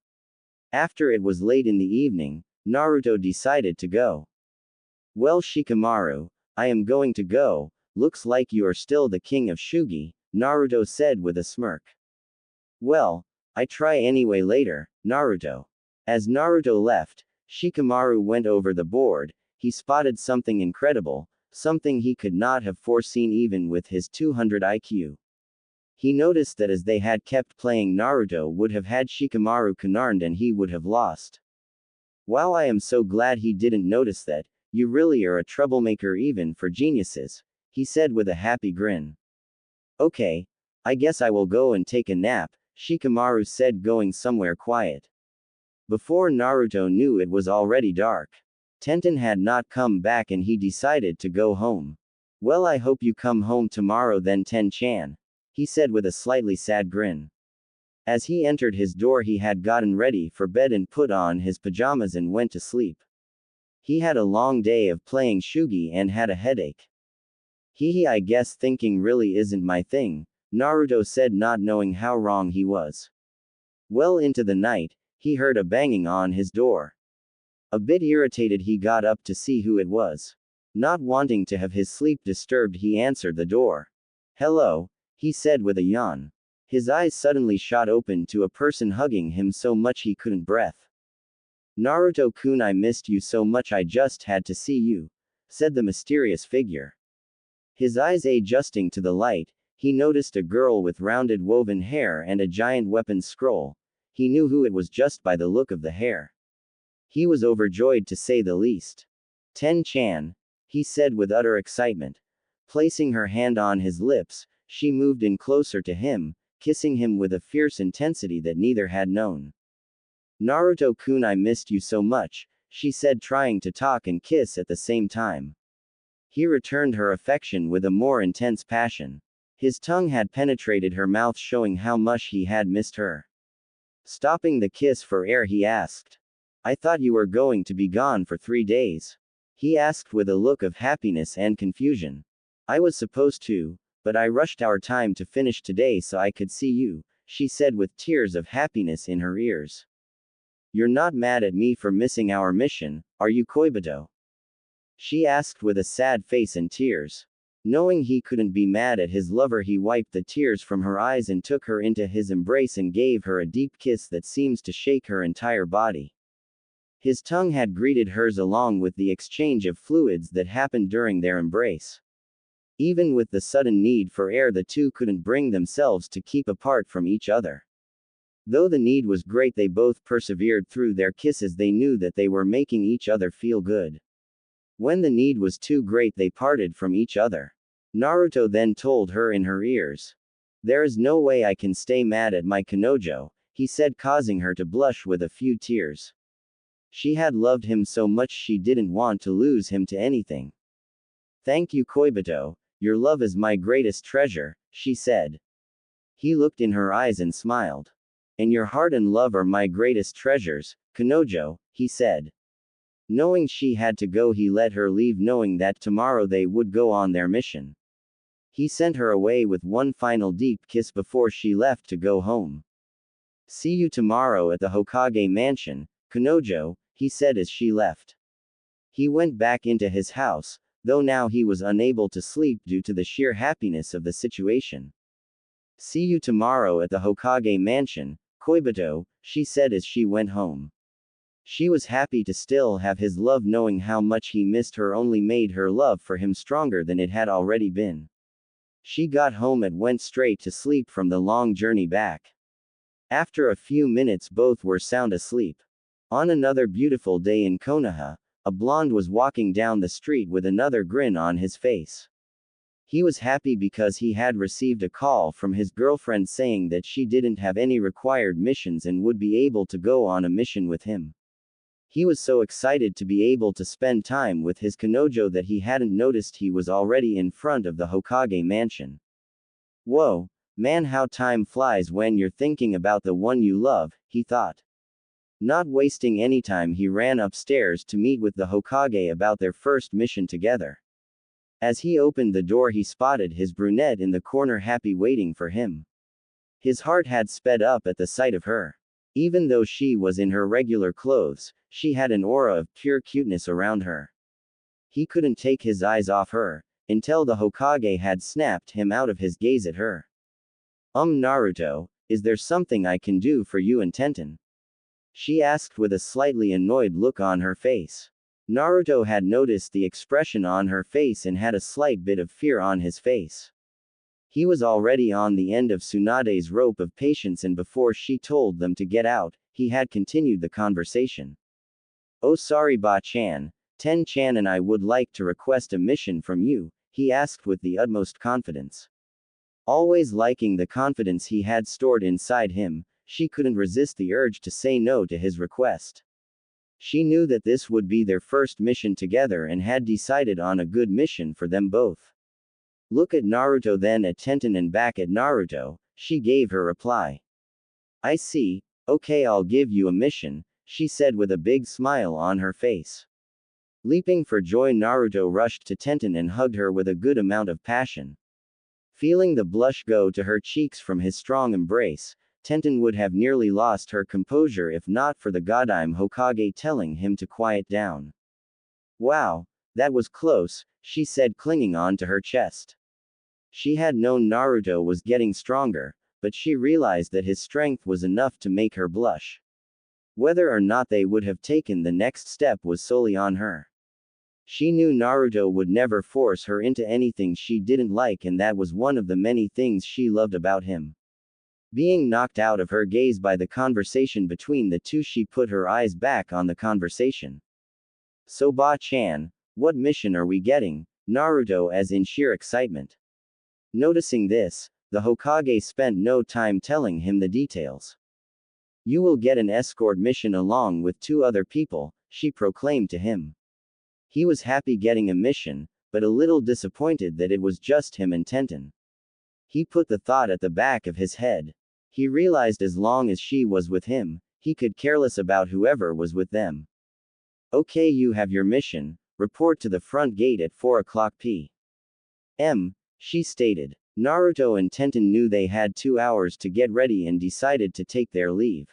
After it was late in the evening, Naruto decided to go. "Well Shikamaru, I am going to go, looks like you are still the king of Shugi," Naruto said with a smirk. "Well, I try anyway later, Naruto." As Naruto left, Shikamaru went over the board. He spotted something incredible, something he could not have foreseen even with his 200 IQ. He noticed that as they had kept playing, Naruto would have had Shikamaru cornered and he would have lost. Wow, I am so glad he didn't notice that. You really are a troublemaker even for geniuses, he said with a happy grin. Okay, I guess I will go and take a nap, Shikamaru said, going somewhere quiet. Before Naruto knew it was already dark. Tenten had not come back and he decided to go home. Well, I hope you come home tomorrow then, Ten-chan, he said with a slightly sad grin. As he entered his door, he had gotten ready for bed and put on his pajamas and went to sleep. He had a long day of playing shugi and had a headache. I guess thinking really isn't my thing, Naruto said, not knowing how wrong he was. Well into the night, he heard a banging on his door. A bit irritated, he got up to see who it was. Not wanting to have his sleep disturbed, he answered the door. Hello, he said with a yawn. His eyes suddenly shot open to a person hugging him so much he couldn't breathe. Naruto-kun, I missed you so much, I just had to see you, said the mysterious figure. His eyes adjusting to the light, he noticed a girl with rounded woven hair and a giant weapon scroll. He knew who it was just by the look of the hair. He was overjoyed to say the least. Ten-chan, he said with utter excitement. Placing her hand on his lips, she moved in closer to him, kissing him with a fierce intensity that neither had known. Naruto-kun, I missed you so much, she said, trying to talk and kiss at the same time. He returned her affection with a more intense passion. His tongue had penetrated her mouth, showing how much he had missed her. Stopping the kiss for air, he asked. I thought you were going to be gone for 3 days. He asked with a look of happiness and confusion. I was supposed to, but I rushed our time to finish today so I could see you, she said with tears of happiness in her ears. You're not mad at me for missing our mission, are you, Koibito? She asked with a sad face and tears. Knowing he couldn't be mad at his lover, he wiped the tears from her eyes and took her into his embrace and gave her a deep kiss that seems to shake her entire body. His tongue had greeted hers along with the exchange of fluids that happened during their embrace. Even with the sudden need for air, the two couldn't bring themselves to keep apart from each other. Though the need was great, they both persevered through their kisses. They knew that they were making each other feel good. When the need was too great, they parted from each other. Naruto then told her in her ears. There is no way I can stay mad at my Kanojo, he said, causing her to blush with a few tears. She had loved him so much she didn't want to lose him to anything. Thank you, Koibito, your love is my greatest treasure, she said. He looked in her eyes and smiled. And your heart and love are my greatest treasures, Kanojo, he said. Knowing she had to go, he let her leave, knowing that tomorrow they would go on their mission. He sent her away with one final deep kiss before she left to go home. See you tomorrow at the Hokage mansion, Kanojo, he said as she left. He went back into his house, though now he was unable to sleep due to the sheer happiness of the situation. See you tomorrow at the Hokage mansion, Koibito, she said as she went home. She was happy to still have his love, knowing how much he missed her only made her love for him stronger than it had already been. She got home and went straight to sleep from the long journey back. After a few minutes, both were sound asleep. On another beautiful day in Konoha, a blonde was walking down the street with another grin on his face. He was happy because he had received a call from his girlfriend saying that she didn't have any required missions and would be able to go on a mission with him. He was so excited to be able to spend time with his Kanojo that he hadn't noticed he was already in front of the Hokage mansion. Whoa, man, how time flies when you're thinking about the one you love, he thought. Not wasting any time, he ran upstairs to meet with the Hokage about their first mission together. As he opened the door, he spotted his brunette in the corner, happy waiting for him. His heart had sped up at the sight of her. Even though she was in her regular clothes, she had an aura of pure cuteness around her. He couldn't take his eyes off her, until the Hokage had snapped him out of his gaze at her. Naruto, is there something I can do for you and Tenten? She asked with a slightly annoyed look on her face. Naruto had noticed the expression on her face and had a slight bit of fear on his face. He was already on the end of Tsunade's rope of patience, and before she told them to get out, he had continued the conversation. "Oh, sorry, Ba-chan. Ten-chan and I would like to request a mission from you," he asked with the utmost confidence. Always liking the confidence he had stored inside him, she couldn't resist the urge to say no to his request. She knew that this would be their first mission together and had decided on a good mission for them both. Look at Naruto, then at Tenten, and back at Naruto, she gave her reply. "I see. Okay, I'll give you a mission," she said with a big smile on her face. Leaping for joy, Naruto rushed to Tenten and hugged her with a good amount of passion. Feeling the blush go to her cheeks from his strong embrace, Tenten would have nearly lost her composure if not for the Godime Hokage telling him to quiet down. "Wow, that was close," she said, clinging on to her chest. She had known Naruto was getting stronger, but she realized that his strength was enough to make her blush. Whether or not they would have taken the next step was solely on her. She knew Naruto would never force her into anything she didn't like, and that was one of the many things she loved about him. Being knocked out of her gaze by the conversation between the two, she put her eyes back on the conversation. "So Ba-chan, what mission are we getting?" Naruto asked in sheer excitement. Noticing this, the Hokage spent no time telling him the details. "You will get an escort mission along with 2 other people," she proclaimed to him. He was happy getting a mission, but a little disappointed that it was just him and Tenten. He put the thought at the back of his head. He realized as long as she was with him, he could care less about whoever was with them. "Okay, you have your mission. Report to the front gate at 4 o'clock p.m., she stated. Naruto and Tenten knew they had 2 hours to get ready and decided to take their leave.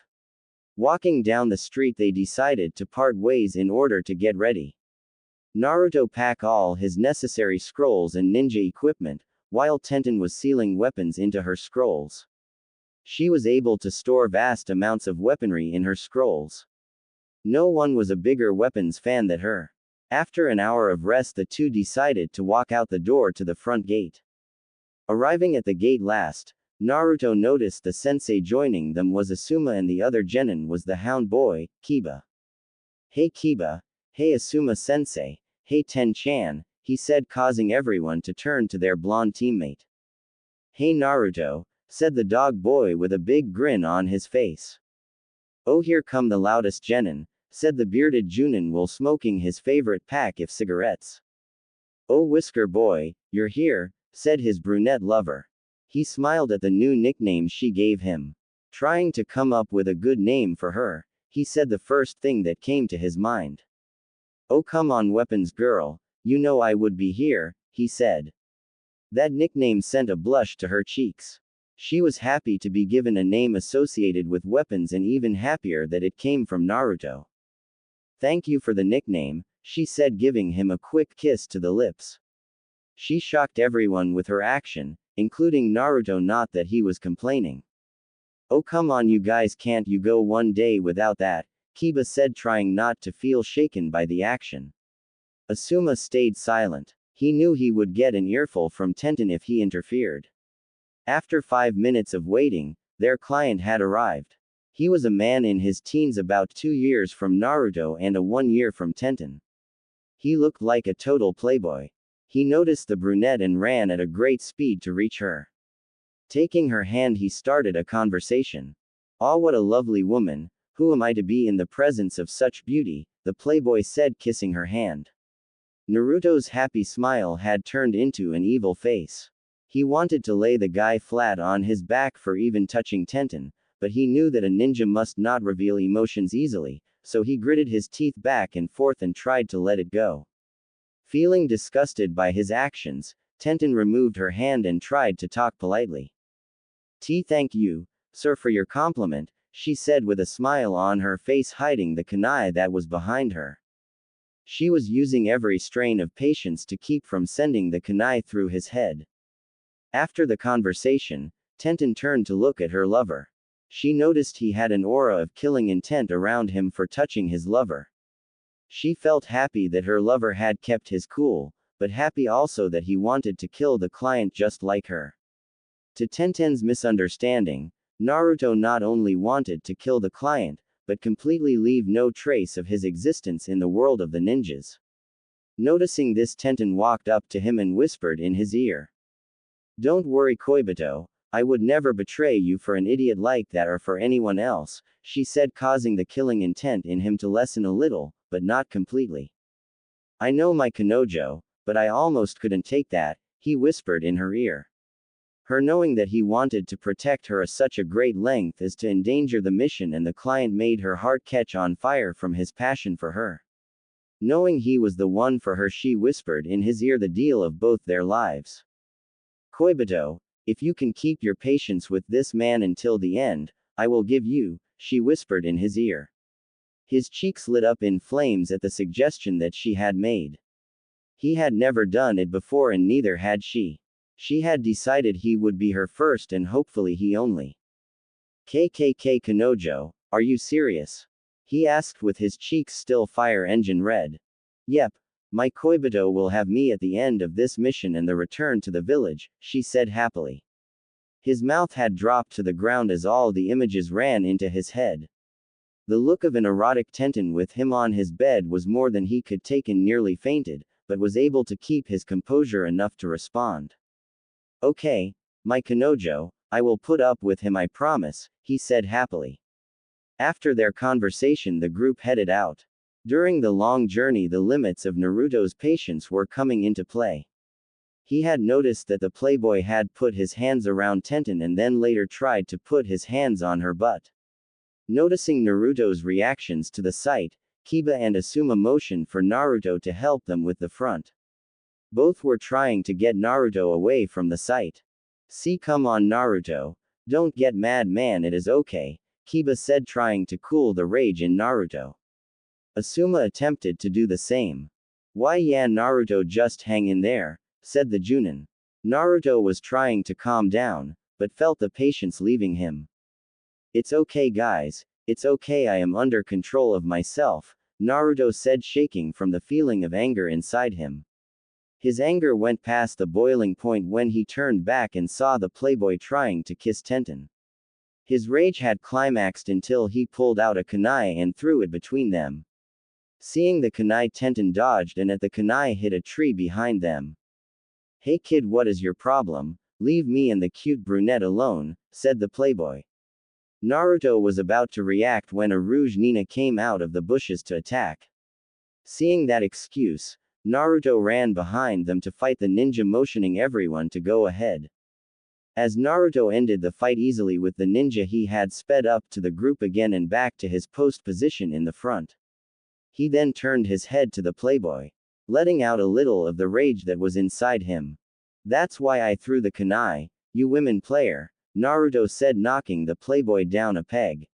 Walking down the street, they decided to part ways in order to get ready. Naruto packed all his necessary scrolls and ninja equipment, while Tenten was sealing weapons into her scrolls. She was able to store vast amounts of weaponry in her scrolls. No one was a bigger weapons fan than her. After an hour of rest, the two decided to walk out the door to the front gate. Arriving at the gate last, Naruto noticed the sensei joining them was Asuma, and the other genin was the hound boy, Kiba. "Hey Kiba. Hey Asuma sensei. Hey Ten-chan," he said, causing everyone to turn to their blonde teammate. "Hey Naruto," said the dog boy with a big grin on his face. "Oh, here come the loudest genin," said the bearded Junin while smoking his favorite pack of cigarettes. "Oh, Whisker boy, you're here," said his brunette lover. He smiled at the new nickname she gave him. Trying to come up with a good name for her, he said the first thing that came to his mind. "Oh, come on, weapons girl, you know I would be here," he said. That nickname sent a blush to her cheeks. She was happy to be given a name associated with weapons, and even happier that it came from Naruto. "Thank you for the nickname," she said, giving him a quick kiss to the lips. She shocked everyone with her action, including Naruto, not that he was complaining. "Oh, come on, you guys, can't you go one day without that?" Kiba said, trying not to feel shaken by the action. Asuma stayed silent. He knew he would get an earful from Tenten if he interfered. After 5 minutes of waiting, their client had arrived. He was a man in his teens, about 2 years from Naruto and a 1 year from Tenten. He looked like a total playboy. He noticed the brunette and ran at a great speed to reach her. Taking her hand, he started a conversation. "Ah, what a lovely woman. Who am I to be in the presence of such beauty?" the playboy said, kissing her hand. Naruto's happy smile had turned into an evil face. He wanted to lay the guy flat on his back for even touching Tenten, but he knew that a ninja must not reveal emotions easily, so he gritted his teeth back and forth and tried to let it go. Feeling disgusted by his actions, Tenten removed her hand and tried to talk politely. Thank you, sir, for your compliment," she said with a smile on her face, hiding the kunai that was behind her. She was using every strain of patience to keep from sending the kunai through his head. After the conversation, Tenten turned to look at her lover. She noticed he had an aura of killing intent around him for touching his lover. She felt happy that her lover had kept his cool, but happy also that he wanted to kill the client just like her. To Tenten's misunderstanding, Naruto not only wanted to kill the client, but completely leave no trace of his existence in the world of the ninjas. Noticing this, Tenten walked up to him and whispered in his ear. "Don't worry, Koibito, I would never betray you for an idiot like that or for anyone else," she said, causing the killing intent in him to lessen a little, but not completely. "I know my Kanojo, but I almost couldn't take that," he whispered in her ear. Her knowing that he wanted to protect her at such a great length as to endanger the mission and the client made her heart catch on fire from his passion for her. Knowing he was the one for her, she whispered in his ear the deal of both their lives. "Koibito, if you can keep your patience with this man until the end, I will give you," she whispered in his ear. His cheeks lit up in flames at the suggestion that she had made. He had never done it before and neither had she. She had decided he would be her first and hopefully he only. "KKK Kanojo, are you serious?" he asked with his cheeks still fire engine red. "Yep, my Koibito will have me at the end of this mission and the return to the village," she said happily. His mouth had dropped to the ground as all the images ran into his head. The look of an erotic Tenten with him on his bed was more than he could take and nearly fainted, but was able to keep his composure enough to respond. "Okay, my Kanojo, I will put up with him, I promise," he said happily. After their conversation, the group headed out. During the long journey, the limits of Naruto's patience were coming into play. He had noticed that the playboy had put his hands around Tenten and then later tried to put his hands on her butt. Noticing Naruto's reactions to the sight, Kiba and Asuma motioned for Naruto to help them with the front. Both were trying to get Naruto away from the sight. "See, come on Naruto, don't get mad man, it is okay," Kiba said, trying to cool the rage in Naruto. Asuma attempted to do the same. "Why yeah Naruto, just hang in there," said the Junin. Naruto was trying to calm down, but felt the patience leaving him. "It's okay guys, it's okay, I am under control of myself," Naruto said, shaking from the feeling of anger inside him. His anger went past the boiling point when he turned back and saw the playboy trying to kiss Tenten. His rage had climaxed until he pulled out a kunai and threw it between them. Seeing the kunai, Tenten dodged and at the kunai hit a tree behind them. "Hey kid, what is your problem? Leave me and the cute brunette alone," said the playboy. Naruto was about to react when a Rouge Nina came out of the bushes to attack. Seeing that excuse, Naruto ran behind them to fight the ninja, motioning everyone to go ahead. As Naruto ended the fight easily with the ninja, he had sped up to the group again and back to his post position in the front. He then turned his head to the playboy, letting out a little of the rage that was inside him. "That's why I threw the kunai, you women player," Naruto said, knocking the playboy down a peg.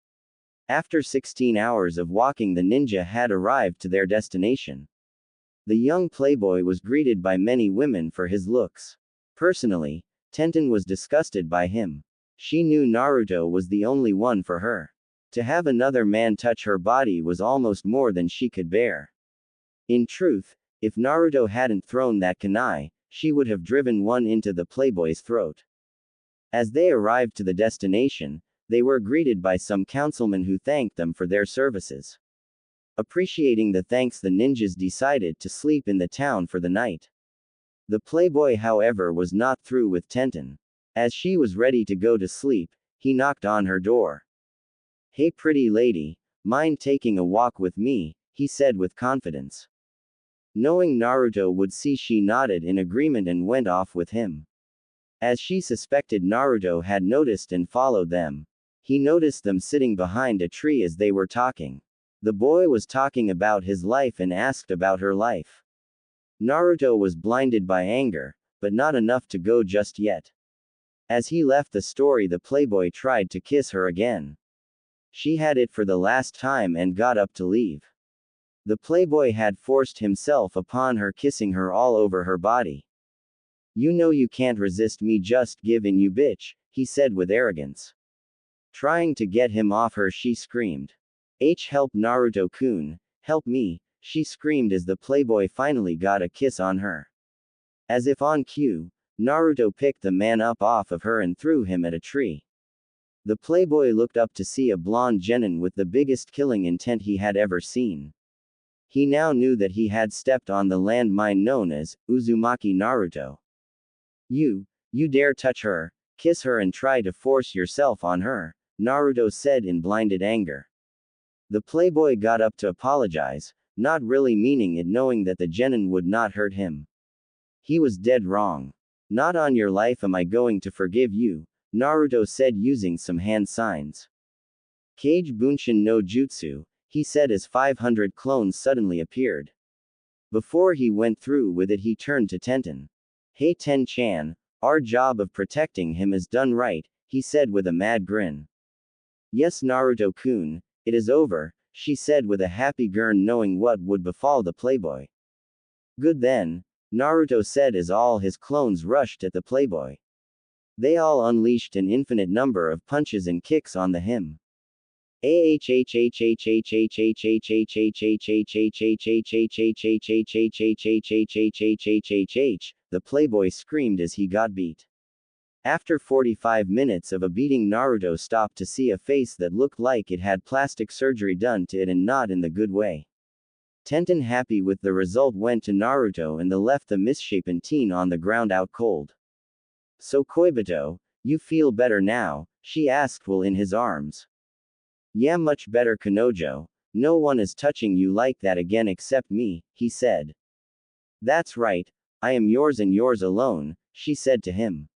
After 16 hours of walking, the ninja had arrived to their destination. The young playboy was greeted by many women for his looks. Personally, Tenten was disgusted by him. She knew Naruto was the only one for her. To have another man touch her body was almost more than she could bear. In truth, if Naruto hadn't thrown that kunai, she would have driven one into the playboy's throat. As they arrived to the destination, they were greeted by some councilmen who thanked them for their services. Appreciating the thanks, the ninjas decided to sleep in the town for the night. The playboy, however, was not through with Tenten. As she was ready to go to sleep, he knocked on her door. "Hey pretty lady, mind taking a walk with me?" he said with confidence. Knowing Naruto would see, she nodded in agreement and went off with him. As she suspected, Naruto had noticed and followed them. He noticed them sitting behind a tree as they were talking. The boy was talking about his life and asked about her life. Naruto was blinded by anger, but not enough to go just yet. As he left the story, the playboy tried to kiss her again. She had it for the last time and got up to leave. The playboy had forced himself upon her, kissing her all over her body. "You know you can't resist me, just give in you bitch," he said with arrogance. Trying to get him off her, she screamed. Help Naruto-kun, help me," she screamed as the playboy finally got a kiss on her. As if on cue, Naruto picked the man up off of her and threw him at a tree. The playboy looked up to see a blonde genin with the biggest killing intent he had ever seen. He now knew that he had stepped on the landmine known as Uzumaki Naruto. You dare touch her, kiss her and try to force yourself on her, Naruto said in blinded anger. The playboy got up to apologize, not really meaning it, knowing that the genin would not hurt him. He was dead wrong. Not on your life am I going to forgive you, Naruto said using some hand signs. Kage Bunshin no Jutsu, he said as 500 clones suddenly appeared. Before he went through with it, he turned to Tenten. Hey Ten-chan, our job of protecting him is done right, he said with a mad grin. Yes Naruto-kun, it is over, she said with a happy grin knowing what would befall the playboy. Good then, Naruto said as all his clones rushed at the playboy. They all unleashed an infinite number of punches and kicks on him. The playboy screamed as he got beat. After 45 minutes of a beating, Naruto stopped to see a face that looked like it had plastic surgery done to it, and not in the good way. Tenten, happy with the result, went to Naruto and left the misshapen teen on the ground out cold. So Koibito, you feel better now? She asked while in his arms. Yeah, much better Kanojo. No one is touching you like that again except me, he said. That's right, I am yours and yours alone, she said to him.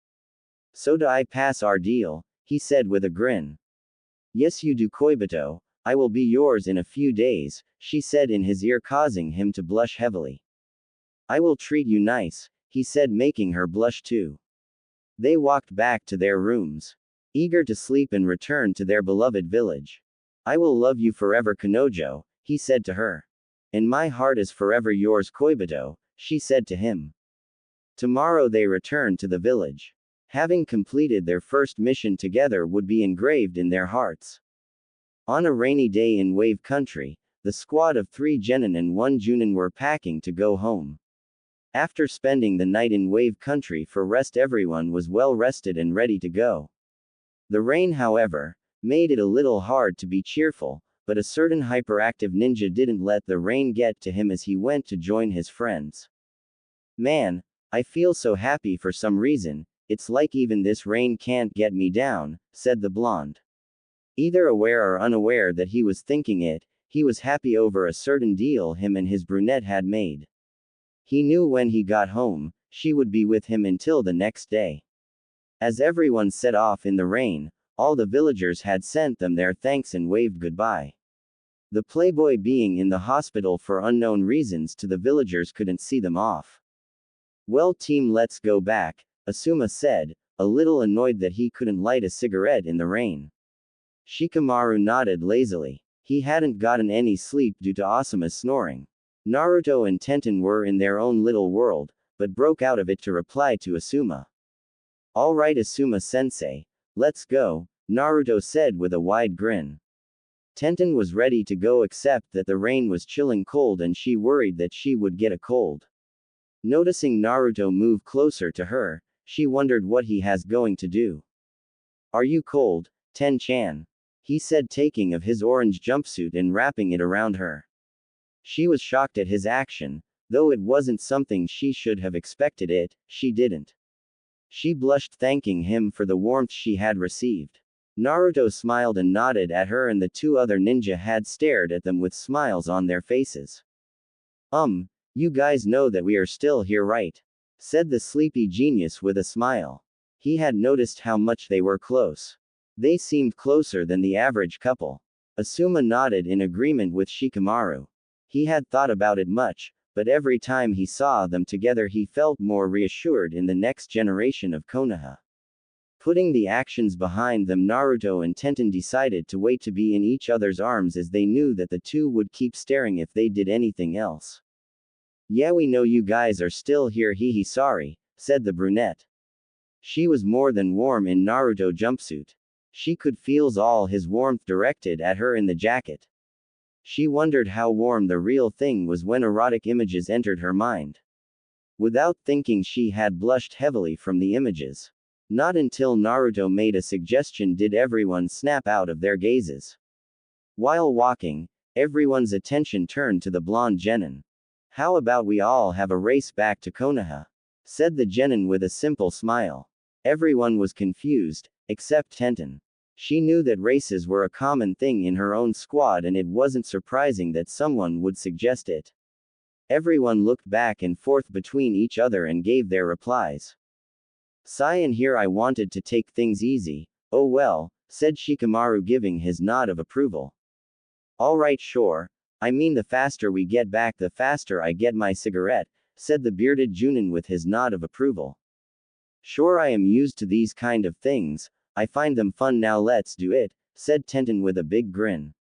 So do I pass our deal, he said with a grin. Yes you do Koibito, I will be yours in a few days, she said in his ear, causing him to blush heavily. I will treat you nice, he said, making her blush too. They walked back to their rooms, eager to sleep and return to their beloved village. I will love you forever Kanojo, he said to her. And my heart is forever yours Koibito, she said to him. Tomorrow they returned to the village. Having completed their first mission together would be engraved in their hearts. On a rainy day in Wave Country, the squad of 3 genin and 1 junin were packing to go home. After spending the night in Wave Country for rest, everyone was well rested and ready to go. The rain, however, made it a little hard to be cheerful, but a certain hyperactive ninja didn't let the rain get to him as he went to join his friends. Man, I feel so happy for some reason, it's like even this rain can't get me down, said the blonde. Either aware or unaware that he was thinking it, he was happy over a certain deal him and his brunette had made. He knew when he got home, she would be with him until the next day. As everyone set off in the rain, all the villagers had sent them their thanks and waved goodbye. The playboy, being in the hospital for unknown reasons to the villagers, couldn't see them off. Well team, let's go back, Asuma said, a little annoyed that he couldn't light a cigarette in the rain. Shikamaru nodded lazily. He hadn't gotten any sleep due to Asuma's snoring. Naruto and Tenten were in their own little world, but broke out of it to reply to Asuma. All right Asuma-sensei, let's go, Naruto said with a wide grin. Tenten was ready to go except that the rain was chilling cold and she worried that she would get a cold. Noticing Naruto move closer to her, she wondered what he has going to do. Are you cold, Ten-chan? He said, taking of his orange jumpsuit and wrapping it around her. She was shocked at his action, though it wasn't something she should have expected it, she didn't. She blushed, thanking him for the warmth she had received. Naruto smiled and nodded at her, and the 2 other ninja had stared at them with smiles on their faces. You guys know that we are still here, right? Said the sleepy genius with a smile. He had noticed how much they were close. They seemed closer than the average couple. Asuma nodded in agreement with Shikamaru. He had thought about it much, but every time he saw them together he felt more reassured in the next generation of Konoha. Putting the actions behind them, Naruto and Tenten decided to wait to be in each other's arms, as they knew that the 2 would keep staring if they did anything else. Yeah, we know you guys are still here, sorry, said the brunette. She was more than warm in Naruto jumpsuit. She could feel all his warmth directed at her in the jacket. She wondered how warm the real thing was when erotic images entered her mind. Without thinking, she had blushed heavily from the images. Not until Naruto made a suggestion did everyone snap out of their gazes. While walking, everyone's attention turned to the blonde genin. "How about we all have a race back to Konoha?" said the genin with a simple smile. Everyone was confused, except Tenten. She knew that races were a common thing in her own squad, and it wasn't surprising that someone would suggest it. Everyone looked back and forth between each other and gave their replies. "Sigh, and here I wanted to take things easy." "Oh well," said Shikamaru, giving his nod of approval. "Alright, sure. I mean, the faster we get back, the faster I get my cigarette," said the bearded Junin with his nod of approval. "Sure, I am used to these kind of things. I find them fun. Now let's do it," said Tenten with a big grin.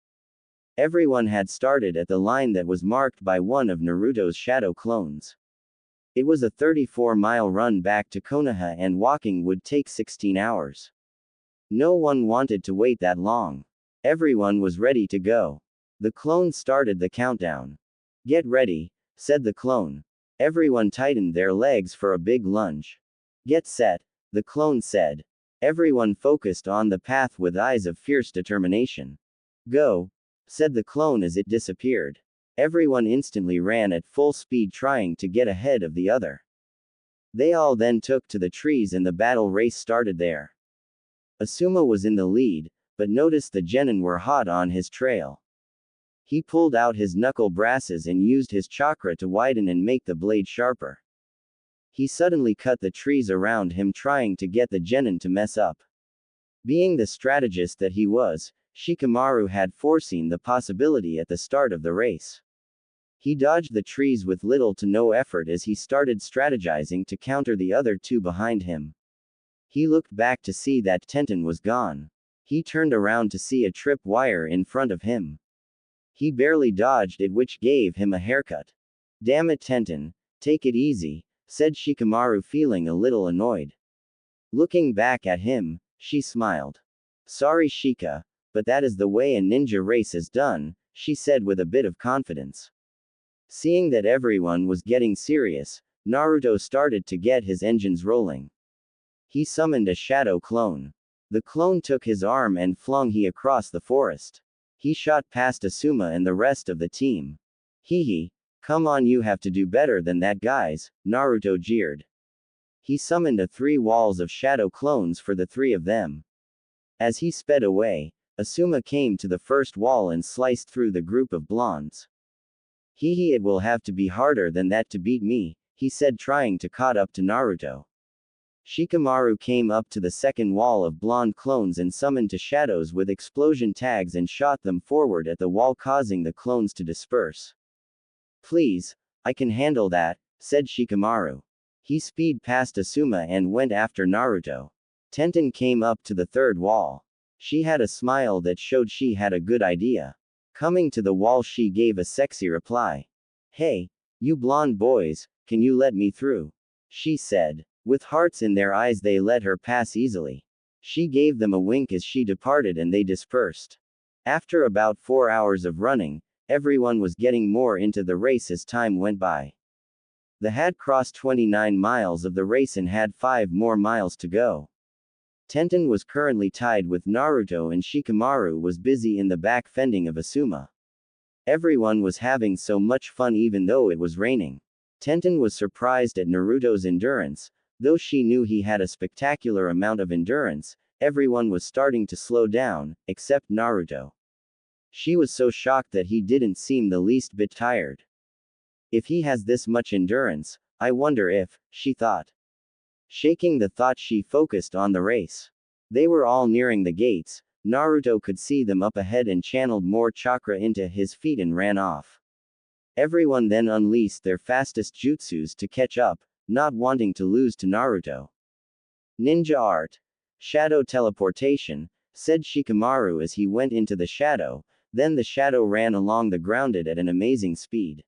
Everyone had started at the line that was marked by one of Naruto's shadow clones. It was a 34-mile run back to Konoha, and walking would take 16 hours. No one wanted to wait that long. Everyone was ready to go. The clone started the countdown. "Get ready," said the clone. Everyone tightened their legs for a big lunge. "Get set," the clone said. Everyone focused on the path with eyes of fierce determination. "Go," said the clone as it disappeared. Everyone instantly ran at full speed, trying to get ahead of the other. They all then took to the trees, and the battle race started there. Asuma was in the lead, but noticed the genin were hot on his trail. He pulled out his knuckle brasses and used his chakra to widen and make the blade sharper. He suddenly cut the trees around him, trying to get the genin to mess up. Being the strategist that he was, Shikamaru had foreseen the possibility at the start of the race. He dodged the trees with little to no effort as he started strategizing to counter the other two behind him. He looked back to see that Tenten was gone. He turned around to see a trip wire in front of him. He barely dodged it, which gave him a haircut. "Damn it, Tenten, take it easy," said Shikamaru, feeling a little annoyed. Looking back at him, she smiled. "Sorry, Shika, but that is the way a ninja race is done," she said with a bit of confidence. Seeing that everyone was getting serious, Naruto started to get his engines rolling. He summoned a shadow clone. The clone took his arm and flung he across the forest. He shot past Asuma and the rest of the team. "Hee, come on, you have to do better than that, guys," Naruto jeered. He summoned a 3 walls of shadow clones for the 3 of them. As he sped away, Asuma came to the first wall and sliced through the group of blondes. "Hee, it will have to be harder than that to beat me," he said, trying to caught up to Naruto. Shikamaru came up to the second wall of blonde clones and summoned 2 shadows with explosion tags and shot them forward at the wall, causing the clones to disperse. "Please, I can handle that," said Shikamaru. He speed past Asuma and went after Naruto. Tenten came up to the third wall. She had a smile that showed she had a good idea. Coming to the wall, she gave a sexy reply. "Hey, you blonde boys, can you let me through?" she said. With hearts in their eyes, they let her pass easily. She gave them a wink as she departed, and they dispersed. After about 4 hours of running, everyone was getting more into the race as time went by. They had crossed 29 miles of the race and had 5 more miles to go. Tenten was currently tied with Naruto, and Shikamaru was busy in the back fending of Asuma. Everyone was having so much fun even though it was raining. Tenten was surprised at Naruto's endurance. Though she knew he had a spectacular amount of endurance, everyone was starting to slow down, except Naruto. She was so shocked that he didn't seem the least bit tired. If he has this much endurance, I wonder if, she thought. Shaking the thought, she focused on the race. They were all nearing the gates. Naruto could see them up ahead and channeled more chakra into his feet and ran off. Everyone then unleashed their fastest jutsus to catch up, not wanting to lose to Naruto. "Ninja art. Shadow teleportation," said Shikamaru as he went into the shadow. Then the shadow ran along the ground at an amazing speed.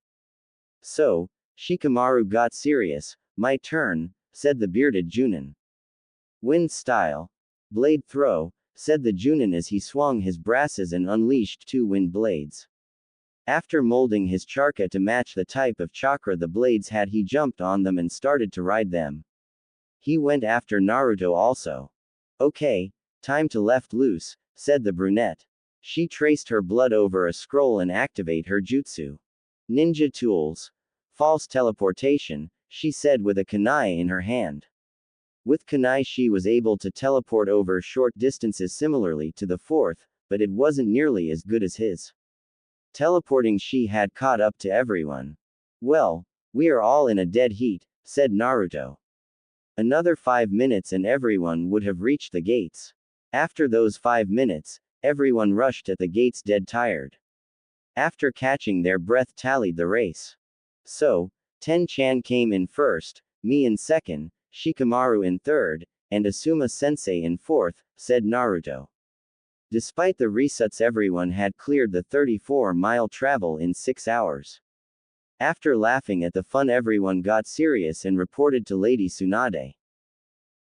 So, Shikamaru got serious. "My turn," said the bearded Junin. "Wind style. Blade throw," said the Junin as he swung his brasses and unleashed 2 wind blades. After molding his chakra to match the type of chakra the blades had, he jumped on them and started to ride them. He went after Naruto also. Okay, time to let loose, said the brunette. She traced her blood over a scroll and activate her jutsu. Ninja tools. False teleportation, she said with a kunai in her hand. With kunai she was able to teleport over short distances similarly to the fourth, but it wasn't nearly as good as his. Teleporting she had caught up to everyone. Well, we are all in a dead heat, said Naruto. Another 5 minutes and everyone would have reached the gates. After those 5 minutes, everyone rushed at the gates dead tired. After catching their breath tallied the race. So, Ten-chan came in first, me in second, Shikamaru in third, and Asuma-sensei in fourth, said Naruto. Despite the resets everyone had cleared the 34-mile travel in 6 hours. After laughing at the fun everyone got serious and reported to Lady Tsunade.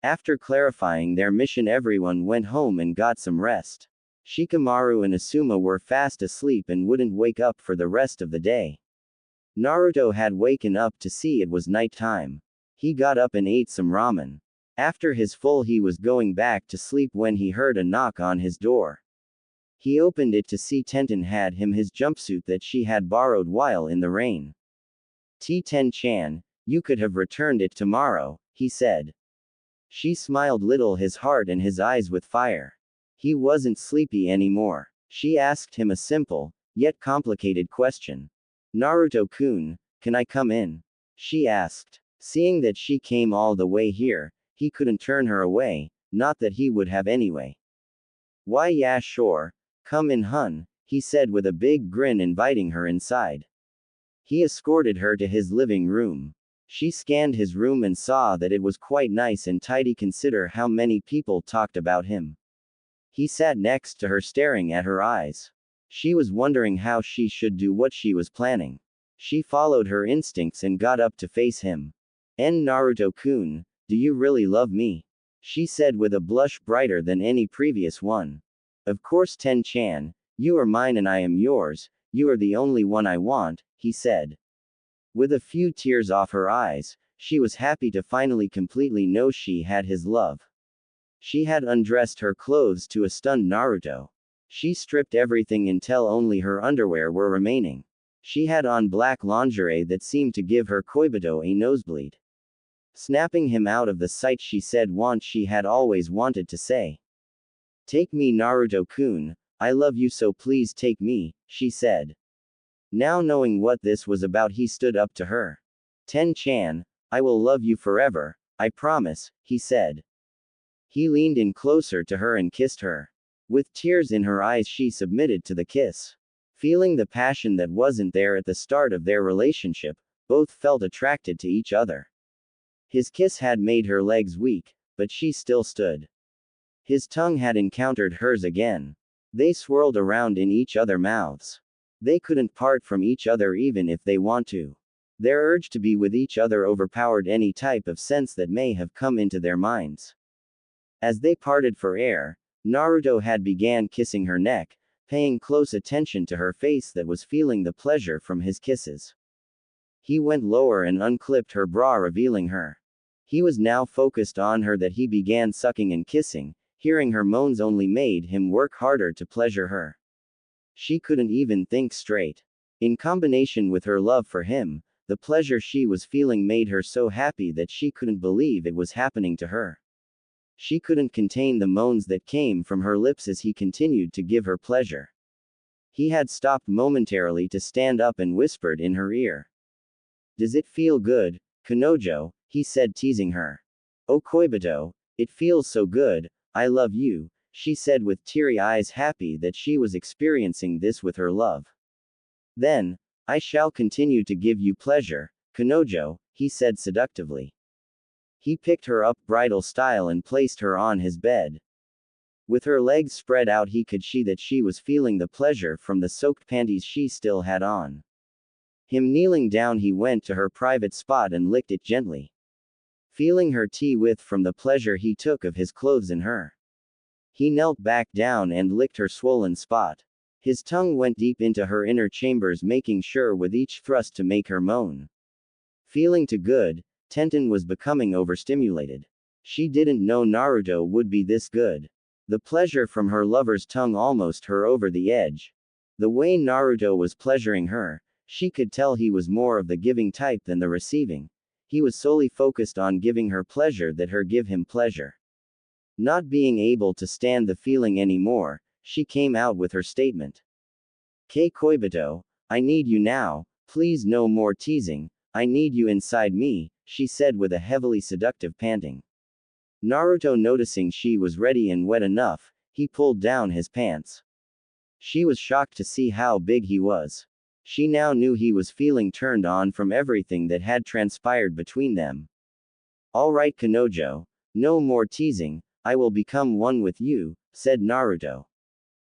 After clarifying their mission everyone went home and got some rest. Shikamaru and Asuma were fast asleep and wouldn't wake up for the rest of the day. Naruto had waken up to see it was night time. He got up and ate some ramen. After his full he was going back to sleep when he heard a knock on his door. He opened it to see Tenten had him his jumpsuit that she had borrowed while in the rain. Ten-chan, you could have returned it tomorrow, he said. She smiled little his heart and his eyes with fire. He wasn't sleepy anymore. She asked him a simple, yet complicated question. Naruto-kun, can I come in? She asked. Seeing that she came all the way here, he couldn't turn her away, not that he would have anyway. Why yeah sure, come in hun, he said with a big grin inviting her inside. He escorted her to his living room. She scanned his room and saw that it was quite nice and tidy consider how many people talked about him. He sat next to her staring at her eyes. She was wondering how she should do what she was planning. She followed her instincts and got up to face him. Naruto-kun, do you really love me? She said with a blush brighter than any previous one. Of course Ten-chan, you are mine and I am yours, you are the only one I want, he said. With a few tears off her eyes, she was happy to finally completely know she had his love. She had undressed her clothes to a stunned Naruto. She stripped everything until only her underwear were remaining. She had on black lingerie that seemed to give her Koibito a nosebleed. Snapping him out of the sight she said what she had always wanted to say. Take me Naruto-kun, I love you so please take me, she said. Now knowing what this was about he stood up to her. Ten-chan, I will love you forever, I promise, he said. He leaned in closer to her and kissed her. With tears in her eyes she submitted to the kiss. Feeling the passion that wasn't there at the start of their relationship, both felt attracted to each other. His kiss had made her legs weak, but she still stood. His tongue had encountered hers again. They swirled around in each other's mouths. They couldn't part from each other even if they want to. Their urge to be with each other overpowered any type of sense that may have come into their minds. As they parted for air, Naruto had began kissing her neck, paying close attention to her face that was feeling the pleasure from his kisses. He went lower and unclipped her bra revealing her. He was now focused on her that he began sucking and kissing, hearing her moans only made him work harder to pleasure her. She couldn't even think straight. In combination with her love for him, the pleasure she was feeling made her so happy that she couldn't believe it was happening to her. She couldn't contain the moans that came from her lips as he continued to give her pleasure. He had stopped momentarily to stand up and whispered in her ear. Does it feel good, Kanojo? He said teasing her. Oh Koibito, it feels so good, I love you, she said with teary eyes happy that she was experiencing this with her love. Then, I shall continue to give you pleasure, Kanojo, he said seductively. He picked her up bridal style and placed her on his bed. With her legs spread out he could see that she was feeling the pleasure from the soaked panties she still had on. Him kneeling down he went to her private spot and licked it gently. Feeling her teeth from the pleasure he took of his clothes in her. He knelt back down and licked her swollen spot. His tongue went deep into her inner chambers, making sure with each thrust to make her moan. Feeling too good, Tenten was becoming overstimulated. She didn't know Naruto would be this good. The pleasure from her lover's tongue almost her over the edge. The way Naruto was pleasuring her, she could tell he was more of the giving type than the receiving. He was solely focused on giving her pleasure that her give him pleasure. Not being able to stand the feeling anymore, she came out with her statement. Kei Koibito, I need you now, please no more teasing, I need you inside me, she said with a heavily seductive panting. Naruto, noticing she was ready and wet enough, he pulled down his pants. She was shocked to see how big he was. She now knew he was feeling turned on from everything that had transpired between them. All right, Kanojo, no more teasing, I will become one with you, said Naruto.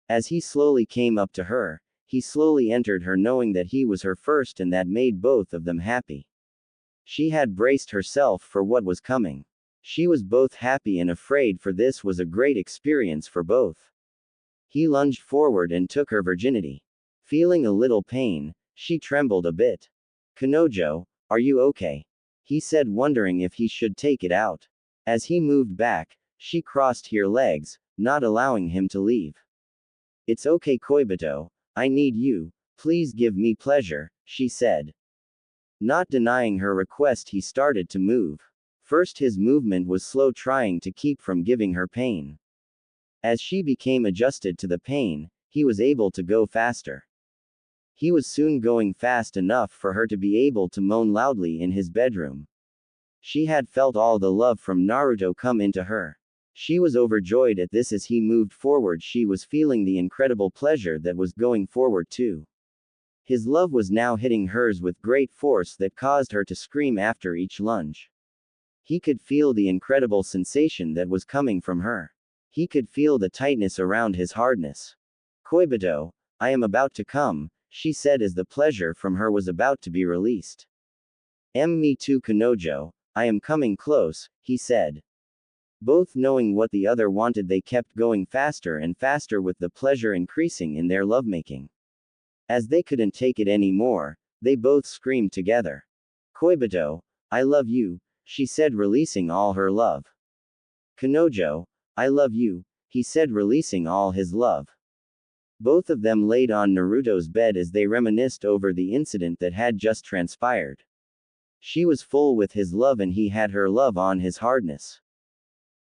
As he slowly came up to her, he slowly entered her, knowing that he was her first, and that made both of them happy. She had braced herself for what was coming. She was both happy and afraid, for this was a great experience for both. He lunged forward and took her virginity. Feeling a little pain, she trembled a bit. Kanojo, are you okay? He said, wondering if he should take it out. As he moved back, she crossed her legs, not allowing him to leave. It's okay, Koibito, I need you, please give me pleasure, she said. Not denying her request, he started to move. First, his movement was slow, trying to keep from giving her pain. As she became adjusted to the pain, he was able to go faster. He was soon going fast enough for her to be able to moan loudly in his bedroom. She had felt all the love from Naruto come into her. She was overjoyed at this. As he moved forward, she was feeling the incredible pleasure that was going forward too. His love was now hitting hers with great force that caused her to scream after each lunge. He could feel the incredible sensation that was coming from her. He could feel the tightness around his hardness. Koibito, I am about to come, she said as the pleasure from her was about to be released. Me too, Kanojo, I am coming close, he said. Both knowing what the other wanted, they kept going faster and faster, with the pleasure increasing in their lovemaking. As they couldn't take it anymore, they both screamed together. Koibito, I love you, she said, releasing all her love. Kanojo, I love you, he said, releasing all his love. Both of them laid on Naruto's bed as they reminisced over the incident that had just transpired. She was full with his love and he had her love on his hardness.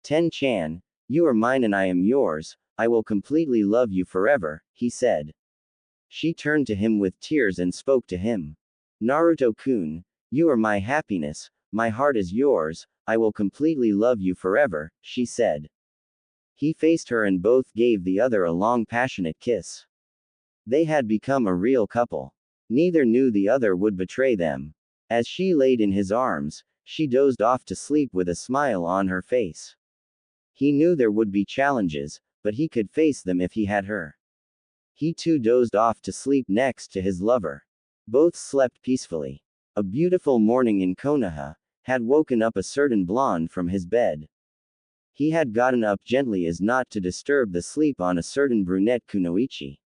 Ten-chan, you are mine and I am yours, I will completely love you forever, he said. She turned to him with tears and spoke to him. Naruto-kun, you are my happiness, my heart is yours, I will completely love you forever, she said. He faced her and both gave the other a long passionate kiss. They had become a real couple. Neither knew the other would betray them. As she laid in his arms, she dozed off to sleep with a smile on her face. He knew there would be challenges, but he could face them if he had her. He too dozed off to sleep next to his lover. Both slept peacefully. A beautiful morning in Konoha had woken up a certain blonde from his bed. He had gotten up gently as not to disturb the sleep on a certain brunette Kunoichi.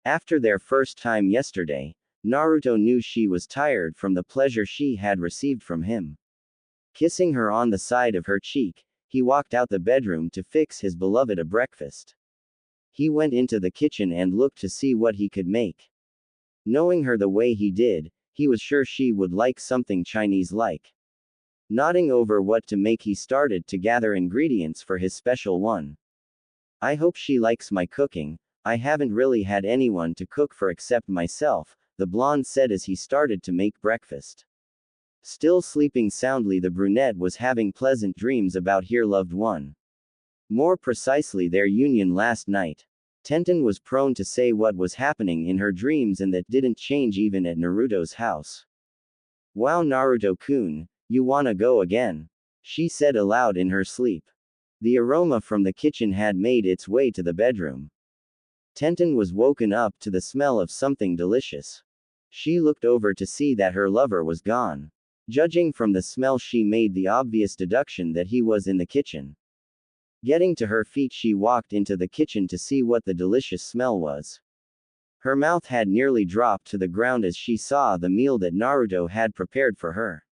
After their first time yesterday, Naruto knew she was tired from the pleasure she had received from him. Kissing her on the side of her cheek, he walked out the bedroom to fix his beloved a breakfast. He went into the kitchen and looked to see what he could make. Knowing her the way he did, he was sure she would like something Chinese-like. Nodding over what to make, he started to gather ingredients for his special one. I hope she likes my cooking, I haven't really had anyone to cook for except myself, the blonde said as he started to make breakfast. Still sleeping soundly, the brunette was having pleasant dreams about her loved one. More precisely, their union last night. Tenten was prone to say what was happening in her dreams, and that didn't change even at Naruto's house. Wow, Naruto-kun, you wanna go again? She said aloud in her sleep. The aroma from the kitchen had made its way to the bedroom. Tenten was woken up to the smell of something delicious. She looked over to see that her lover was gone. Judging from the smell, she made the obvious deduction that he was in the kitchen. Getting to her feet, she walked into the kitchen to see what the delicious smell was. Her mouth had nearly dropped to the ground as she saw the meal that Naruto had prepared for her.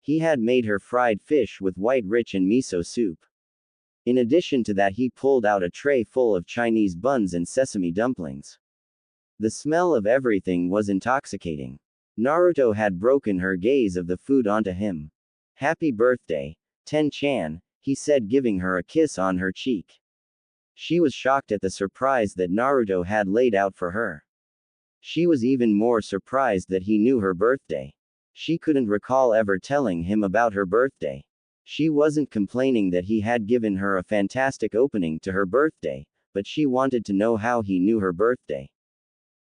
He had made her fried fish with white rich and miso soup. In addition to that, he pulled out a tray full of Chinese buns and sesame dumplings. The smell of everything was intoxicating. Naruto had broken her gaze of the food onto him. "Happy birthday, Ten-chan," he said, giving her a kiss on her cheek. She was shocked at the surprise that Naruto had laid out for her. She was even more surprised that he knew her birthday. She couldn't recall ever telling him about her birthday. She wasn't complaining that he had given her a fantastic opening to her birthday, but she wanted to know how he knew her birthday.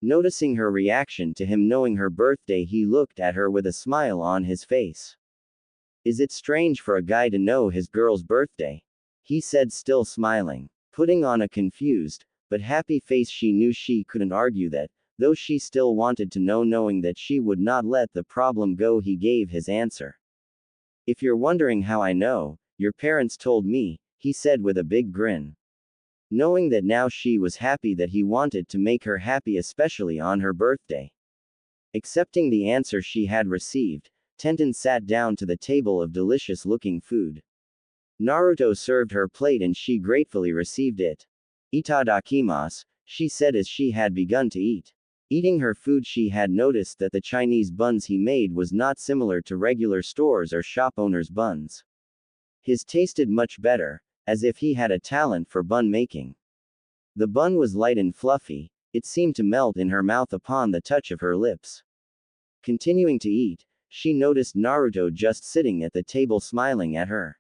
Noticing her reaction to him knowing her birthday, he looked at her with a smile on his face. "Is it strange for a guy to know his girl's birthday?" he said, still smiling. Putting on a confused, but happy face, she knew she couldn't argue that, though she still wanted to know, knowing that she would not let the problem go. He gave his answer. "If you're wondering how I know, your parents told me," he said with a big grin. Knowing that now she was happy, that he wanted to make her happy, especially on her birthday. Accepting the answer she had received, Tenten sat down to the table of delicious-looking food. Naruto served her plate and she gratefully received it. "Itadakimasu," she said as she had begun to eat. Eating her food, she had noticed that the Chinese buns he made was not similar to regular stores or shop owners' buns. His tasted much better, as if he had a talent for bun making. The bun was light and fluffy, it seemed to melt in her mouth upon the touch of her lips. Continuing to eat, she noticed Naruto just sitting at the table smiling at her.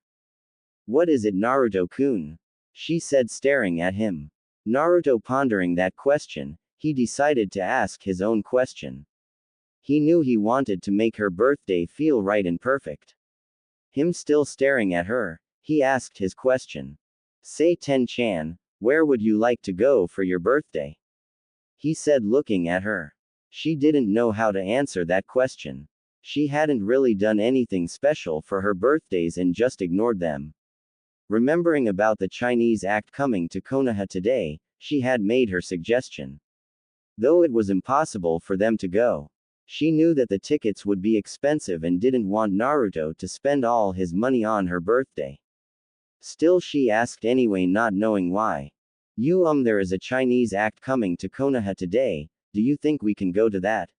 "What is it, Naruto-kun?" she said, staring at him. Naruto pondering that question, he decided to ask his own question. He knew he wanted to make her birthday feel right and perfect. Him still staring at her, he asked his question. "Say, Ten-chan, where would you like to go for your birthday?" he said, looking at her. She didn't know how to answer that question. She hadn't really done anything special for her birthdays and just ignored them. Remembering about the Chinese act coming to Konoha today, she had made her suggestion. Though it was impossible for them to go. She knew that the tickets would be expensive and didn't want Naruto to spend all his money on her birthday. Still, she asked anyway, not knowing why. There is a Chinese act coming to Konoha today, do you think we can go to that?"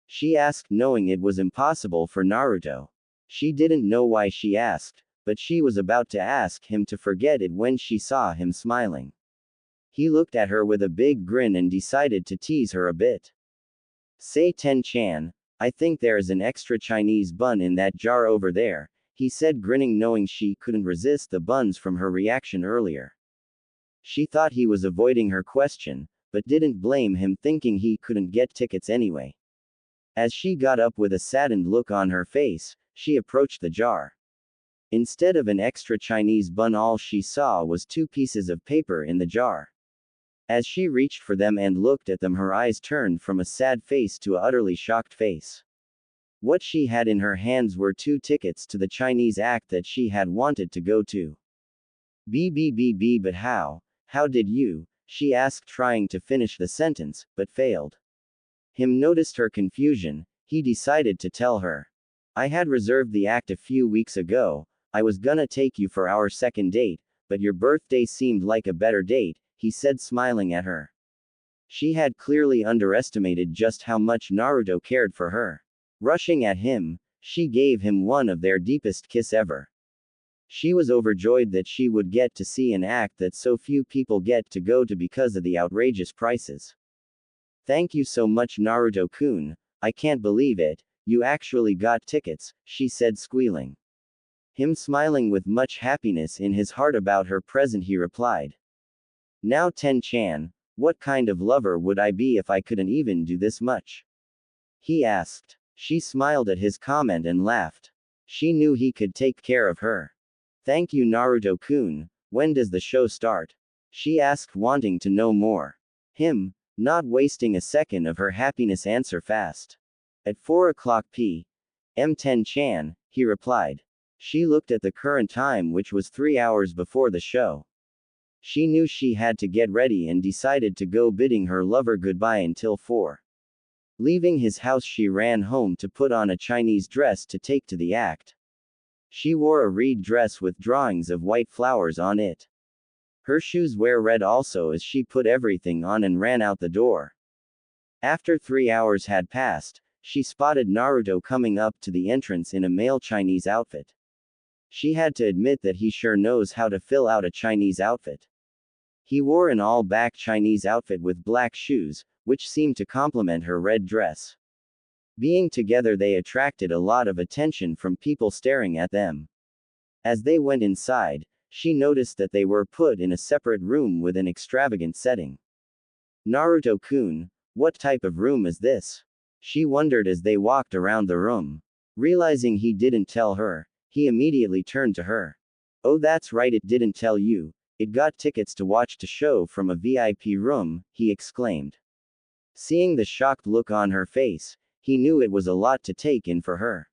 she asked, knowing it was impossible for Naruto. She didn't know why she asked, but she was about to ask him to forget it when she saw him smiling. He looked at her with a big grin and decided to tease her a bit. "Say, Ten-chan, I think there is an extra Chinese bun in that jar over there," he said, grinning, knowing she couldn't resist the buns from her reaction earlier. She thought he was avoiding her question, but didn't blame him, thinking he couldn't get tickets anyway. As she got up with a saddened look on her face, she approached the jar. Instead of an extra Chinese bun, all she saw was 2 pieces of paper in the jar. As she reached for them and looked at them, her eyes turned from a sad face to a utterly shocked face. What she had in her hands were 2 tickets to the Chinese act that she had wanted to go to. But how did you?" she asked, trying to finish the sentence, but failed. Him noticed her confusion, he decided to tell her. "I had reserved the act a few weeks ago, I was gonna take you for our second date, but your birthday seemed like a better date," he said, smiling at her. She had clearly underestimated just how much Naruto cared for her. Rushing at him, she gave him one of their deepest kiss ever. She was overjoyed that she would get to see an act that so few people get to go to because of the outrageous prices. "Thank you so much, Naruto-kun, I can't believe it, you actually got tickets," she said, squealing. Him smiling with much happiness in his heart about her present, he replied. "Now, Ten-chan, what kind of lover would I be if I couldn't even do this much?" he asked. She smiled at his comment and laughed. She knew he could take care of her. "Thank you, Naruto-kun, when does the show start?" she asked, wanting to know more. Him, not wasting a second of her happiness, answer fast. "At 4 o'clock p.m. Ten-chan," he replied. She looked at the current time, which was 3 hours before the show. She knew she had to get ready and decided to go bidding her lover goodbye until 4. Leaving his house, she ran home to put on a Chinese dress to take to the act. She wore a reed dress with drawings of white flowers on it. Her shoes were red also as she put everything on and ran out the door. After 3 hours had passed, she spotted Naruto coming up to the entrance in a male Chinese outfit. She had to admit that he sure knows how to fill out a Chinese outfit. He wore an all-black Chinese outfit with black shoes, which seemed to complement her red dress. Being together, they attracted a lot of attention from people staring at them. As they went inside, she noticed that they were put in a separate room with an extravagant setting. Naruto-kun, what type of room is this? She wondered as they walked around the room. Realizing he didn't tell her, he immediately turned to her. Oh, that's right, it didn't tell you. It got tickets to watch the show from a VIP room, he exclaimed. Seeing the shocked look on her face, he knew it was a lot to take in for her.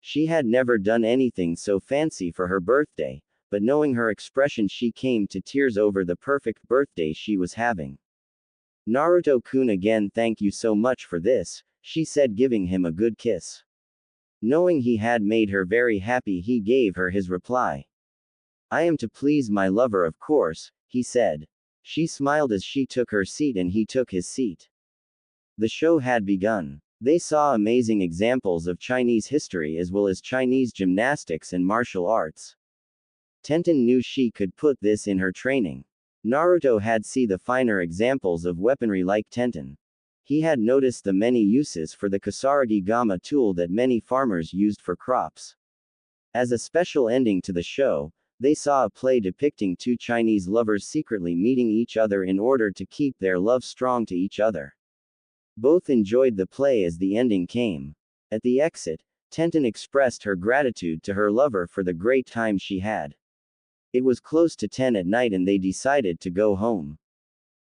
She had never done anything so fancy for her birthday, but knowing her expression, she came to tears over the perfect birthday she was having. Naruto-kun, again, thank you so much for this, she said, giving him a good kiss. Knowing he had made her very happy, he gave her his reply. I am to please my lover, of course, he said. She smiled as she took her seat and he took his seat. The show had begun. They saw amazing examples of Chinese history as well as Chinese gymnastics and martial arts. Tenten knew she could put this in her training. Naruto had seen the finer examples of weaponry like Tenten. He had noticed the many uses for the Kasaragi Gamma tool that many farmers used for crops. As a special ending to the show, they saw a play depicting two Chinese lovers secretly meeting each other in order to keep their love strong to each other. Both enjoyed the play as the ending came. At the exit, Tenten expressed her gratitude to her lover for the great time she had. It was close to 10 at night and they decided to go home.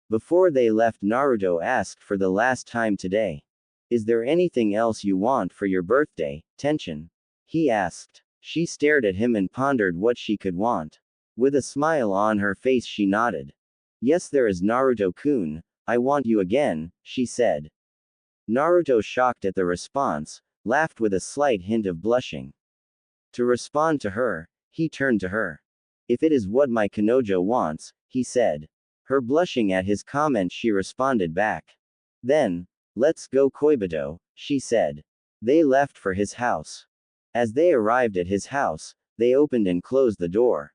Before they left, Naruto asked for the last time today. Is there anything else you want for your birthday, Tenshin? He asked. She stared at him and pondered what she could want. With a smile on her face, she nodded. Yes, there is, Naruto-kun, I want you again, she said. Naruto, shocked at the response, laughed with a slight hint of blushing. To respond to her, he turned to her. If it is what my Kanojo wants, he said. Her blushing at his comment, she responded back. Then, let's go Koibito, she said. They left for his house. As they arrived at his house, they opened and closed the door.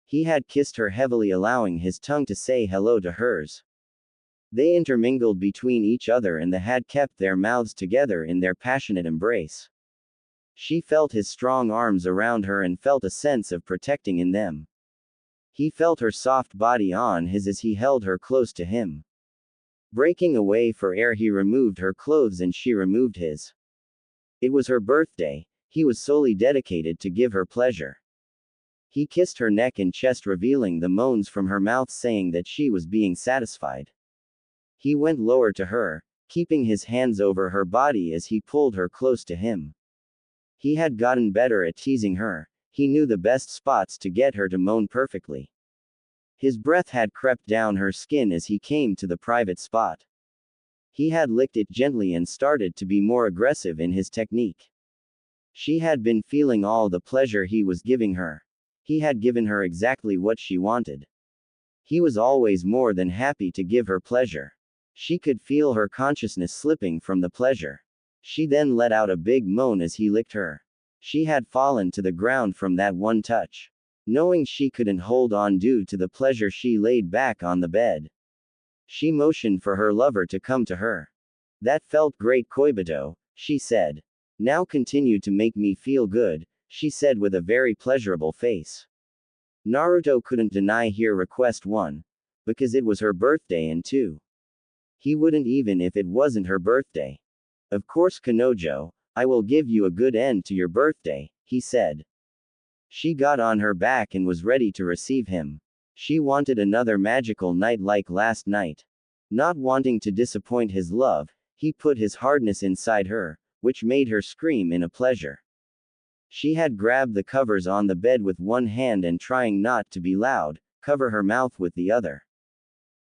He had kissed her heavily, allowing his tongue to say hello to hers. They intermingled between each other and they had kept their mouths together in their passionate embrace. She felt his strong arms around her and felt a sense of protecting in them. He felt her soft body on his as he held her close to him. Breaking away for air, he removed her clothes and she removed his. It was her birthday. He was solely dedicated to give her pleasure. He kissed her neck and chest, revealing the moans from her mouth, saying that she was being satisfied. He went lower to her, keeping his hands over her body as he pulled her close to him. He had gotten better at teasing her. He knew the best spots to get her to moan perfectly. His breath had crept down her skin as he came to the private spot. He had licked it gently and started to be more aggressive in his technique. She had been feeling all the pleasure he was giving her. He had given her exactly what she wanted. He was always more than happy to give her pleasure. She could feel her consciousness slipping from the pleasure. She then let out a big moan as he licked her. She had fallen to the ground from that one touch. Knowing she couldn't hold on due to the pleasure, she laid back on the bed. She motioned for her lover to come to her. That felt great, Koibito, she said. Now continue to make me feel good, she said with a very pleasurable face. Naruto couldn't deny her request, 1. Because it was her birthday, and 2. He wouldn't even if it wasn't her birthday. Of course, Kanojo, I will give you a good end to your birthday, he said. She got on her back and was ready to receive him. She wanted another magical night like last night. Not wanting to disappoint his love, he put his hardness inside her, which made her scream in a pleasure. She had grabbed the covers on the bed with one hand and, trying not to be loud, cover her mouth with the other.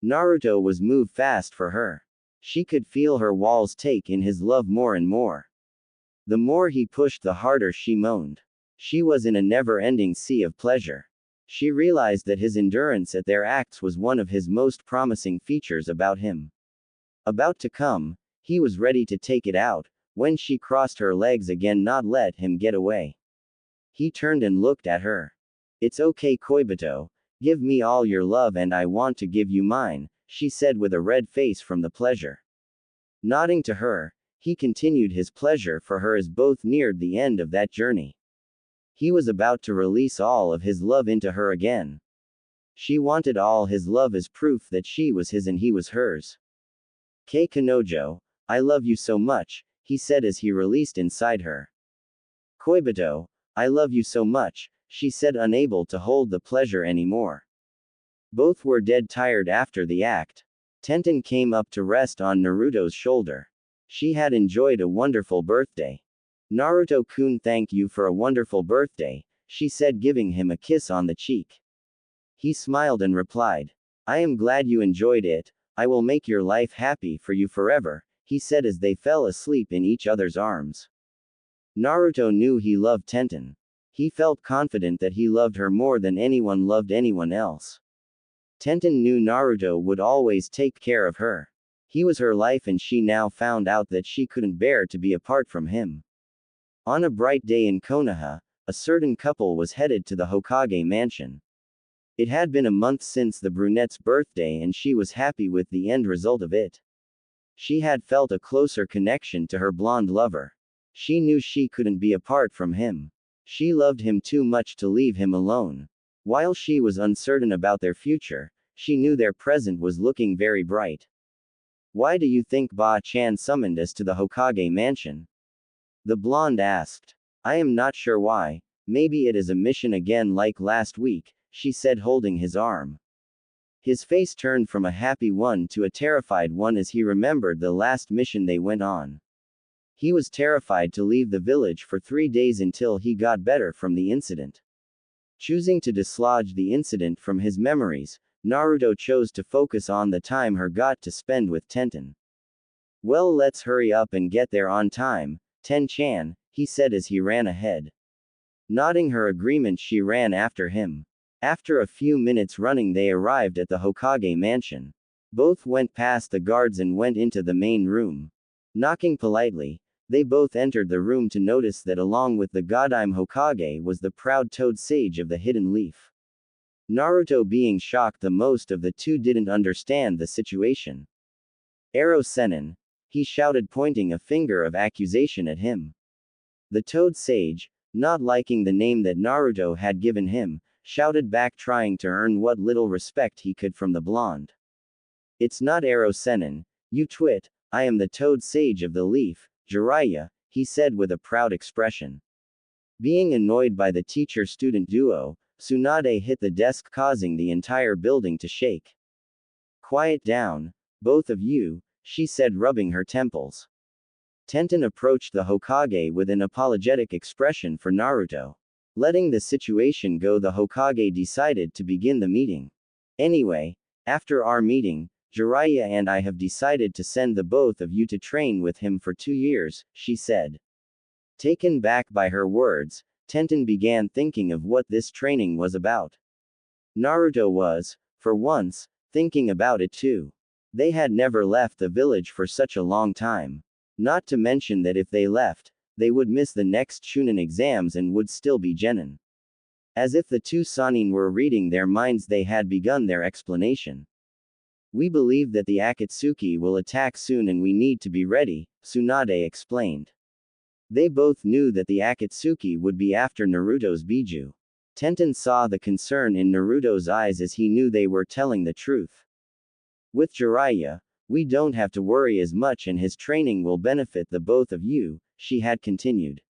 Naruto was moved fast for her. She could feel her walls take in his love more and more. The more he pushed, the harder she moaned. She was in a never-ending sea of pleasure. She realized that his endurance at their acts was one of his most promising features about him. About to come, he was ready to take it out, when she crossed her legs again, not let him get away. He turned and looked at her. "It's okay, Koibito. Give me all your love and I want to give you mine," she said with a red face from the pleasure. Nodding to her, he continued his pleasure for her as both neared the end of that journey. He was about to release all of his love into her again. She wanted all his love as proof that she was his and he was hers. "Kei Kanojo, I love you so much," he said as he released inside her. "Koibito, I love you so much," she said, unable to hold the pleasure anymore. Both were dead tired after the act. Tenten came up to rest on Naruto's shoulder. She had enjoyed a wonderful birthday. "Naruto-kun, thank you for a wonderful birthday," she said, giving him a kiss on the cheek. He smiled and replied, "I am glad you enjoyed it. I will make your life happy for you forever," he said as they fell asleep in each other's arms. Naruto knew he loved Tenten. He felt confident that he loved her more than anyone loved anyone else. Tenten knew Naruto would always take care of her. He was her life and she now found out that she couldn't bear to be apart from him. On a bright day in Konoha, a certain couple was headed to the Hokage mansion. It had been a month since the brunette's birthday and she was happy with the end result of it. She had felt a closer connection to her blonde lover. She knew she couldn't be apart from him. She loved him too much to leave him alone. While she was uncertain about their future, she knew their present was looking very bright. "Why do you think Ba-chan summoned us to the Hokage mansion?" the blonde asked. "I am not sure why. Maybe it is a mission again like last week," she said, holding his arm. His face turned from a happy one to a terrified one as he remembered the last mission they went on. He was terrified to leave the village for 3 days until he got better from the incident. Choosing to dislodge the incident from his memories, Naruto chose to focus on the time he got to spend with Tenten. "Well, let's hurry up and get there on time, Ten-chan," he said as he ran ahead. Nodding her agreement, she ran after him. After a few minutes running, they arrived at the Hokage mansion. Both went past the guards and went into the main room. Knocking politely, they both entered the room to notice that along with the Godime Hokage was the proud Toad Sage of the Hidden Leaf. Naruto, being shocked the most of the two, didn't understand the situation. "Ero Sennin," he shouted, pointing a finger of accusation at him. The Toad Sage, not liking the name that Naruto had given him, shouted back, trying to earn what little respect he could from the blonde. "It's not Ero Sennin, you twit, I am the Toad Sage of the Leaf, Jiraiya," he said with a proud expression. Being annoyed by the teacher-student duo, Tsunade hit the desk, causing the entire building to shake. "Quiet down, both of you," she said, rubbing her temples. Tenten approached the Hokage with an apologetic expression for Naruto. Letting the situation go, the Hokage decided to begin the meeting. "Anyway, after our meeting, Jiraiya and I have decided to send the both of you to train with him for 2 years, she said. Taken back by her words, Tenten began thinking of what this training was about. Naruto was, for once, thinking about it too. They had never left the village for such a long time. Not to mention that if they left, they would miss the next Chunin exams and would still be genin. As if the two Sanin were reading their minds, they had begun their explanation. "We believe that the Akatsuki will attack soon and we need to be ready," Tsunade explained. They both knew that the Akatsuki would be after Naruto's Biju. Tenten saw the concern in Naruto's eyes as he knew they were telling the truth. "With Jiraiya, we don't have to worry as much and his training will benefit the both of you," she had continued.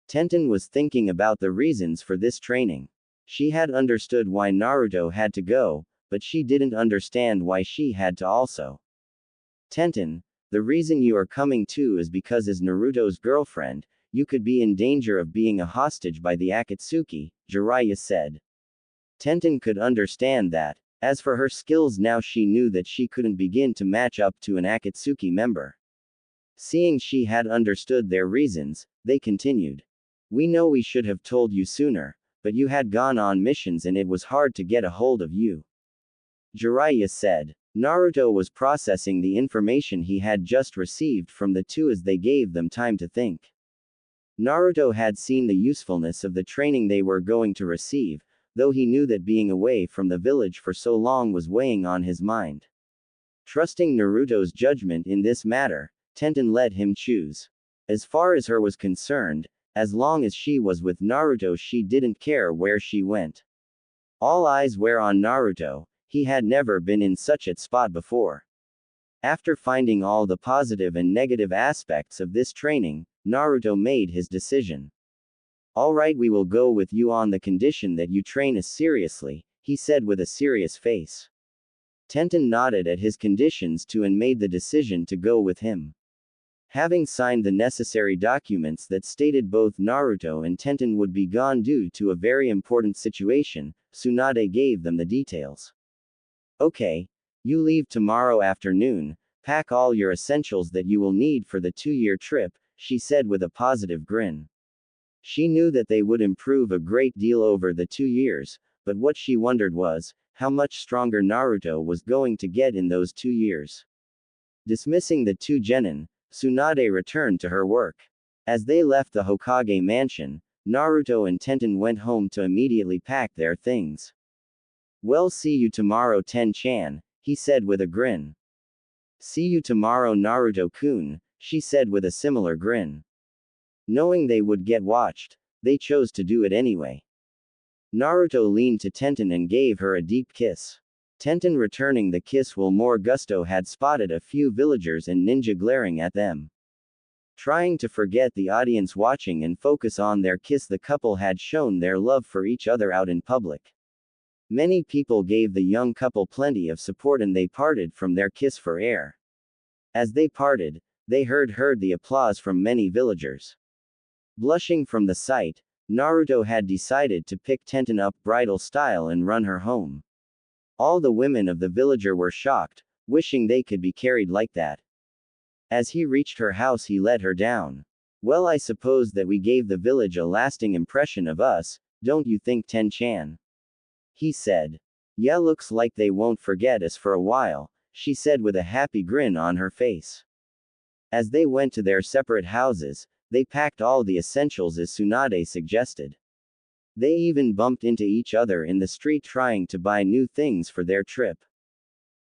Tenten was thinking about the reasons for this training. She had understood why Naruto had to go, but she didn't understand why she had to also. "Tenten, the reason you are coming too is because as Naruto's girlfriend, you could be in danger of being a hostage by the Akatsuki," Jiraiya said. Tenten could understand that. As for her skills now, she knew that she couldn't begin to match up to an Akatsuki member. Seeing she had understood their reasons, they continued. We know we should have told you sooner, but you had gone on missions and it was hard to get a hold of you. Jiraiya said. Naruto was processing the information he had just received from the two as they gave them time to think. Naruto had seen the usefulness of the training they were going to receive, though he knew that being away from the village for so long was weighing on his mind. Trusting Naruto's judgment in this matter, Tenten let him choose. As far as her was concerned, as long as she was with Naruto, she didn't care where she went. All eyes were on Naruto. He had never been in such a spot before. After finding all the positive and negative aspects of this training, Naruto made his decision. Alright, we will go with you on the condition that you train us seriously, he said with a serious face. Tenten nodded at his conditions too and made the decision to go with him. Having signed the necessary documents that stated both Naruto and Tenten would be gone due to a very important situation, Tsunade gave them the details. Okay. You leave tomorrow afternoon, pack all your essentials that you will need for the 2-year trip, she said with a positive grin. She knew that they would improve a great deal over the 2 years, but what she wondered was, how much stronger Naruto was going to get in those 2 years. Dismissing the 2 genin, Tsunade returned to her work. As they left the Hokage mansion, Naruto and Tenten went home to immediately pack their things. Well, see you tomorrow, Ten-chan, he said with a grin. See you tomorrow, Naruto-kun, she said with a similar grin. Knowing they would get watched, they chose to do it anyway. Naruto leaned to Tenten and gave her a deep kiss. Tenten returning the kiss while more gusto had spotted a few villagers and ninja glaring at them. Trying to forget the audience watching and focus on their kiss, the couple had shown their love for each other out in public. Many people gave the young couple plenty of support and they parted from their kiss for air. As they parted, they heard the applause from many villagers. Blushing from the sight, Naruto had decided to pick Tenten up bridal style and run her home. All the women of the villager were shocked, wishing they could be carried like that. As he reached her house, he let her down. Well, I suppose that we gave the village a lasting impression of us, don't you think, Ten-chan? He said. Yeah, looks like they won't forget us for a while, she said with a happy grin on her face. As they went to their separate houses, they packed all the essentials as Tsunade suggested. They even bumped into each other in the street trying to buy new things for their trip.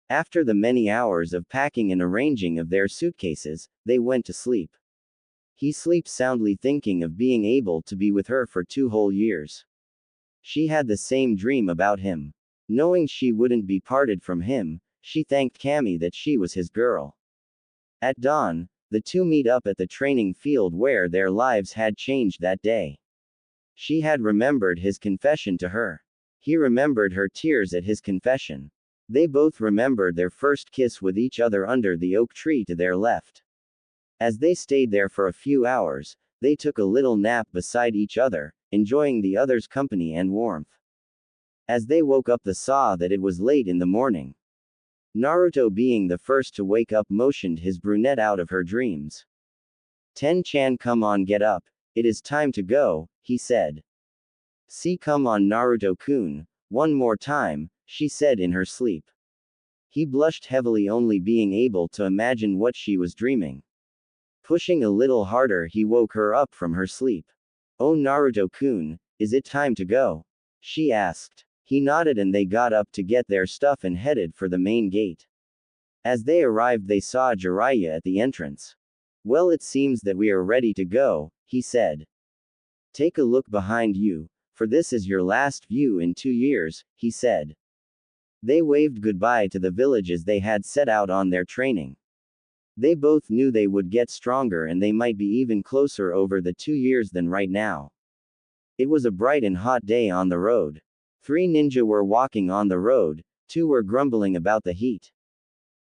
After the many hours of packing and arranging of their suitcases, they went to sleep. He sleeps soundly thinking of being able to be with her for 2 whole years. She had the same dream about him. Knowing she wouldn't be parted from him, she thanked Kami that she was his girl. At dawn, the two meet up at the training field where their lives had changed that day. She had remembered his confession to her. He remembered her tears at his confession. They both remembered their first kiss with each other under the oak tree to their left. As they stayed there for a few hours, they took a little nap beside each other, enjoying the other's company and warmth. As they woke up, they saw that it was late in the morning. Naruto, being the first to wake up, motioned his brunette out of her dreams. Ten-chan, come on, get up. It is time to go, he said. See, come on, Naruto-kun, one more time, she said in her sleep. He blushed heavily, only being able to imagine what she was dreaming. Pushing a little harder, he woke her up from her sleep. Oh, Naruto-kun, is it time to go? She asked. He nodded and they got up to get their stuff and headed for the main gate. As they arrived, they saw Jiraiya at the entrance. Well, it seems that we are ready to go, he said. Take a look behind you, for this is your last view in 2 years, he said. They waved goodbye to the village as they had set out on their training. They both knew they would get stronger and they might be even closer over the 2 years than right now. It was a bright and hot day on the road. 3 ninja were walking on the road, 2 were grumbling about the heat.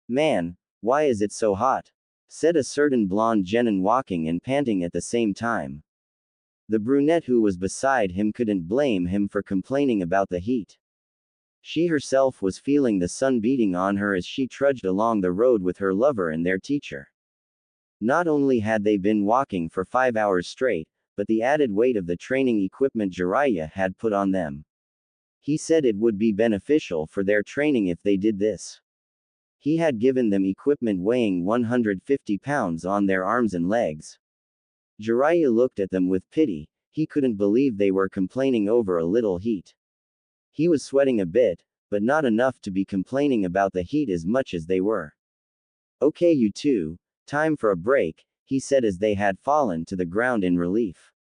Man, why is it so hot? Said a certain blonde genin, walking and panting at the same time. The brunette who was beside him couldn't blame him for complaining about the heat. She herself was feeling the sun beating on her as she trudged along the road with her lover and their teacher. Not only had they been walking for 5 hours straight, but the added weight of the training equipment Jiraiya had put on them. He said it would be beneficial for their training if they did this. He had given them equipment weighing 150 pounds on their arms and legs. Jiraiya looked at them with pity. He couldn't believe they were complaining over a little heat. He was sweating a bit, but not enough to be complaining about the heat as much as they were. Okay, you two, time for a break, he said as they had fallen to the ground in relief.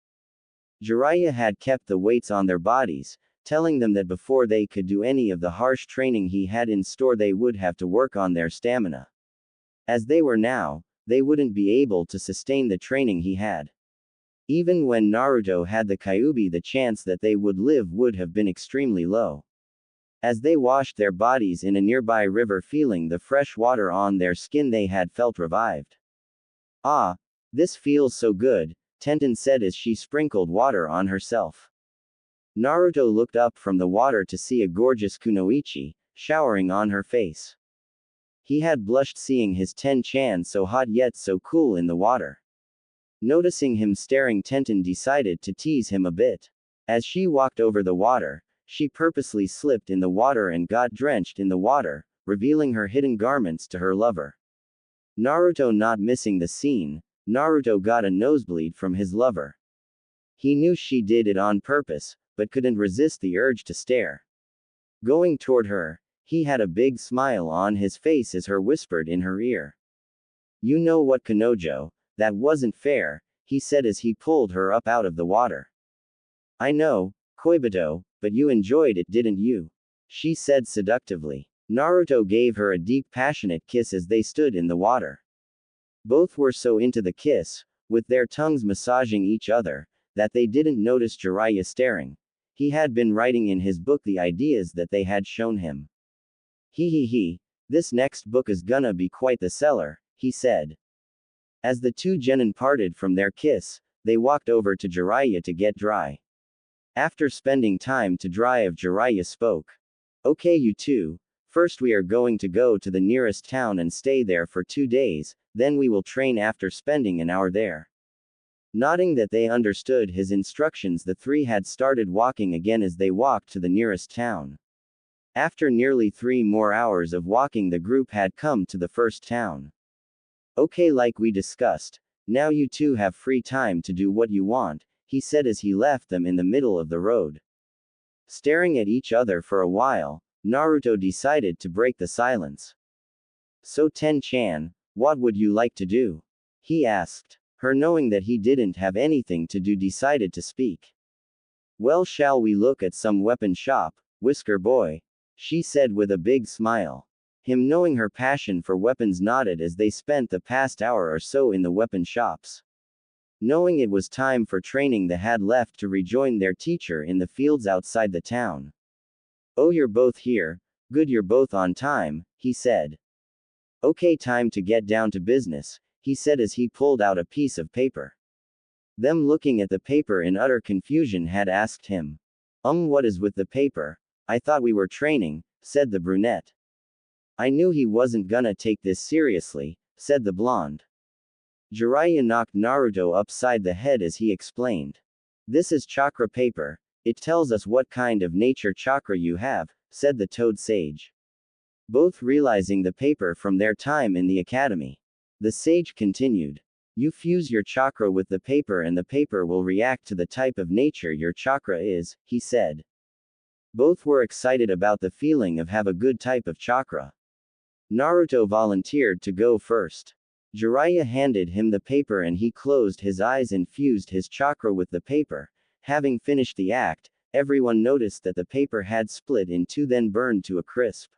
Jiraiya had kept the weights on their bodies, telling them that before they could do any of the harsh training he had in store they would have to work on their stamina. As they were now, they wouldn't be able to sustain the training he had. Even when Naruto had the Kyuubi, the chance that they would live would have been extremely low. As they washed their bodies in a nearby river feeling the fresh water on their skin they had felt revived. Ah, this feels so good, Tenten said as she sprinkled water on herself. Naruto looked up from the water to see a gorgeous kunoichi, showering on her face. He had blushed seeing his Ten-chan so hot yet so cool in the water. Noticing him staring, Tenten decided to tease him a bit. As she walked over the water, she purposely slipped in the water and got drenched in the water, revealing her hidden garments to her lover. Naruto not missing the scene, Naruto got a nosebleed from his lover. He knew she did it on purpose, but couldn't resist the urge to stare. Going toward her, he had a big smile on his face as her whispered in her ear. You know what, Kanojo? That wasn't fair, he said as he pulled her up out of the water. I know, Koibito, but you enjoyed it, didn't you? She said seductively. Naruto gave her a deep passionate kiss as they stood in the water. Both were so into the kiss, with their tongues massaging each other, that they didn't notice Jiraiya staring. He had been writing in his book the ideas that they had shown him. This next book is gonna be quite the seller, he said. As the two genin parted from their kiss, they walked over to Jiraiya to get dry. After spending time to dry off, Jiraiya spoke. Okay, you two, first we are going to go to the nearest town and stay there for 2 days, then we will train after spending an hour there. Nodding that they understood his instructions, the three had started walking again as they walked to the nearest town. After nearly 3 more hours of walking, the group had come to the first town. Okay, like we discussed, now you two have free time to do what you want, he said as he left them in the middle of the road. Staring at each other for a while, Naruto decided to break the silence. So Ten-chan, what would you like to do? He asked. Her, knowing that he didn't have anything to do, decided to speak. Well, shall we look at some weapon shop, Whisker Boy? She said with a big smile. Him, knowing her passion for weapons, nodded as they spent the past hour or so in the weapon shops. Knowing it was time for training, they had left to rejoin their teacher in the fields outside the town. Oh, you're both here, good, you're both on time, he said. Okay, time to get down to business, he said as he pulled out a piece of paper. Them, looking at the paper in utter confusion, had asked him. What is with the paper? I thought we were training, said the brunette. I knew he wasn't gonna take this seriously, said the blonde. Jiraiya knocked Naruto upside the head as he explained. This is chakra paper, it tells us what kind of nature chakra you have, said the toad sage. Both realizing the paper from their time in the academy. The sage continued. You fuse your chakra with the paper and the paper will react to the type of nature your chakra is, he said. Both were excited about the feeling of have a good type of chakra. Naruto volunteered to go first. Jiraiya handed him the paper and he closed his eyes and fused his chakra with the paper. Having finished the act, everyone noticed that the paper had split in two, then burned to a crisp.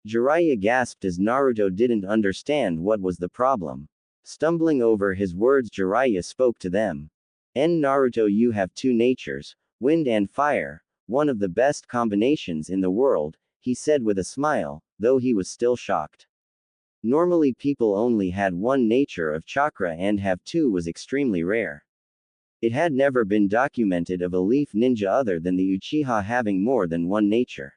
Jiraiya gasped as Naruto didn't understand what was the problem. Stumbling over his words, Jiraiya spoke to them. Naruto, you have two natures, wind and fire, one of the best combinations in the world, he said with a smile, though he was still shocked. Normally people only had one nature of chakra, and have two was extremely rare. It had never been documented of a leaf ninja other than the Uchiha having more than one nature.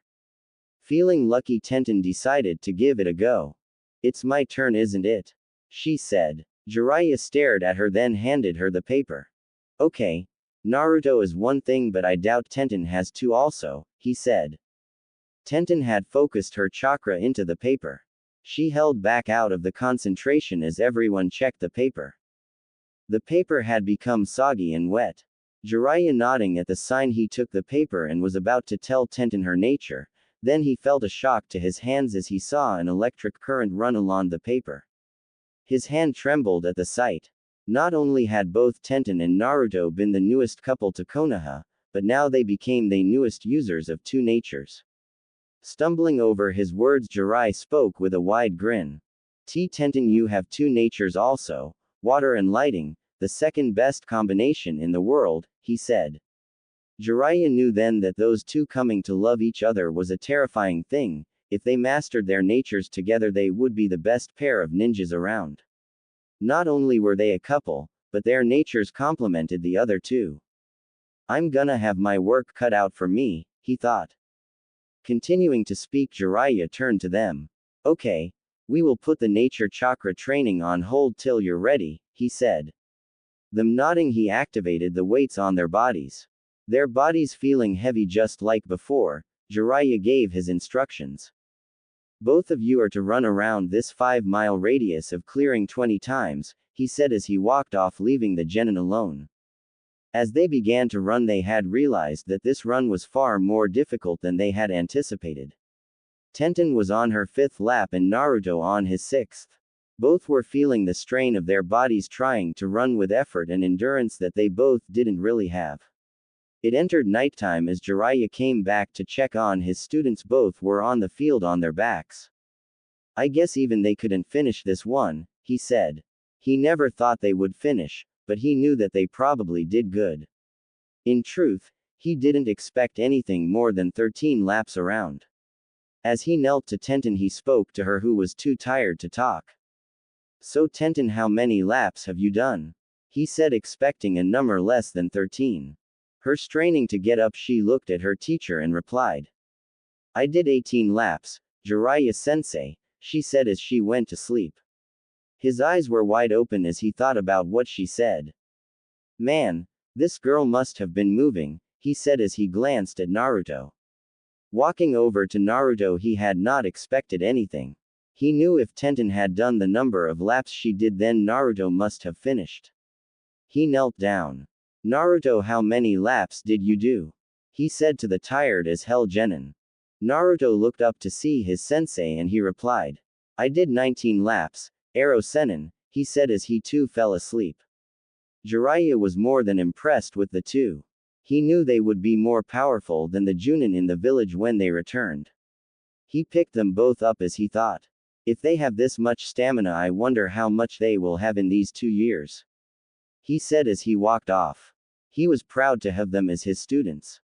Feeling lucky, Tenten decided to give it a go. It's my turn, isn't it? She said. Jiraiya stared at her, then handed her the paper. Okay. Naruto is one thing, but I doubt Tenten has two also, he said. Tenten had focused her chakra into the paper. She held back out of the concentration as everyone checked the paper. The paper had become soggy and wet. Jiraiya nodding at the sign, he took the paper and was about to tell Tenten her nature, then he felt a shock to his hands as he saw an electric current run along the paper. His hand trembled at the sight. Not only had both Tenten and Naruto been the newest couple to Konoha, but now they became the newest users of two natures. Stumbling over his words, Jiraiya spoke with a wide grin. Tenten, you have two natures also, water and lighting, the second best combination in the world, he said. Jiraiya knew then that those two coming to love each other was a terrifying thing. If they mastered their natures together, they would be the best pair of ninjas around. Not only were they a couple, but their natures complemented the other two. I'm gonna have my work cut out for me, he thought. Continuing to speak, Jiraiya turned to them. Okay. We will put the nature chakra training on hold till you're ready, he said. Them nodding, he activated the weights on their bodies. Their bodies feeling heavy just like before, Jiraiya gave his instructions. Both of you are to run around this 5-mile radius of clearing 20 times, he said as he walked off, leaving the genin alone. As they began to run, they had realized that this run was far more difficult than they had anticipated. Tenten was on her 5th lap and Naruto on his 6th. Both were feeling the strain of their bodies trying to run with effort and endurance that they both didn't really have. It entered nighttime as Jiraiya came back to check on his students. Both were on the field on their backs. I guess even they couldn't finish this one, he said. He never thought they would finish, but he knew that they probably did good. In truth, he didn't expect anything more than 13 laps around. As he knelt to Tenten, he spoke to her, who was too tired to talk. So Tenten, how many laps have you done? He said, expecting a number less than 13. Her straining to get up, she looked at her teacher and replied. I did 18 laps, Jiraiya-sensei, she said as she went to sleep. His eyes were wide open as he thought about what she said. Man, this girl must have been moving, he said as he glanced at Naruto. Walking over to Naruto, he had not expected anything. He knew if Tenten had done the number of laps she did, then Naruto must have finished. He knelt down. Naruto, how many laps did you do? He said to the tired as hell genin. Naruto looked up to see his sensei and he replied. I did 19 laps, Ero Sennin, he said as he too fell asleep. Jiraiya was more than impressed with the two. He knew they would be more powerful than the Junin in the village when they returned. He picked them both up as he thought. If they have this much stamina, I wonder how much they will have in these 2 years. He said as he walked off. He was proud to have them as his students.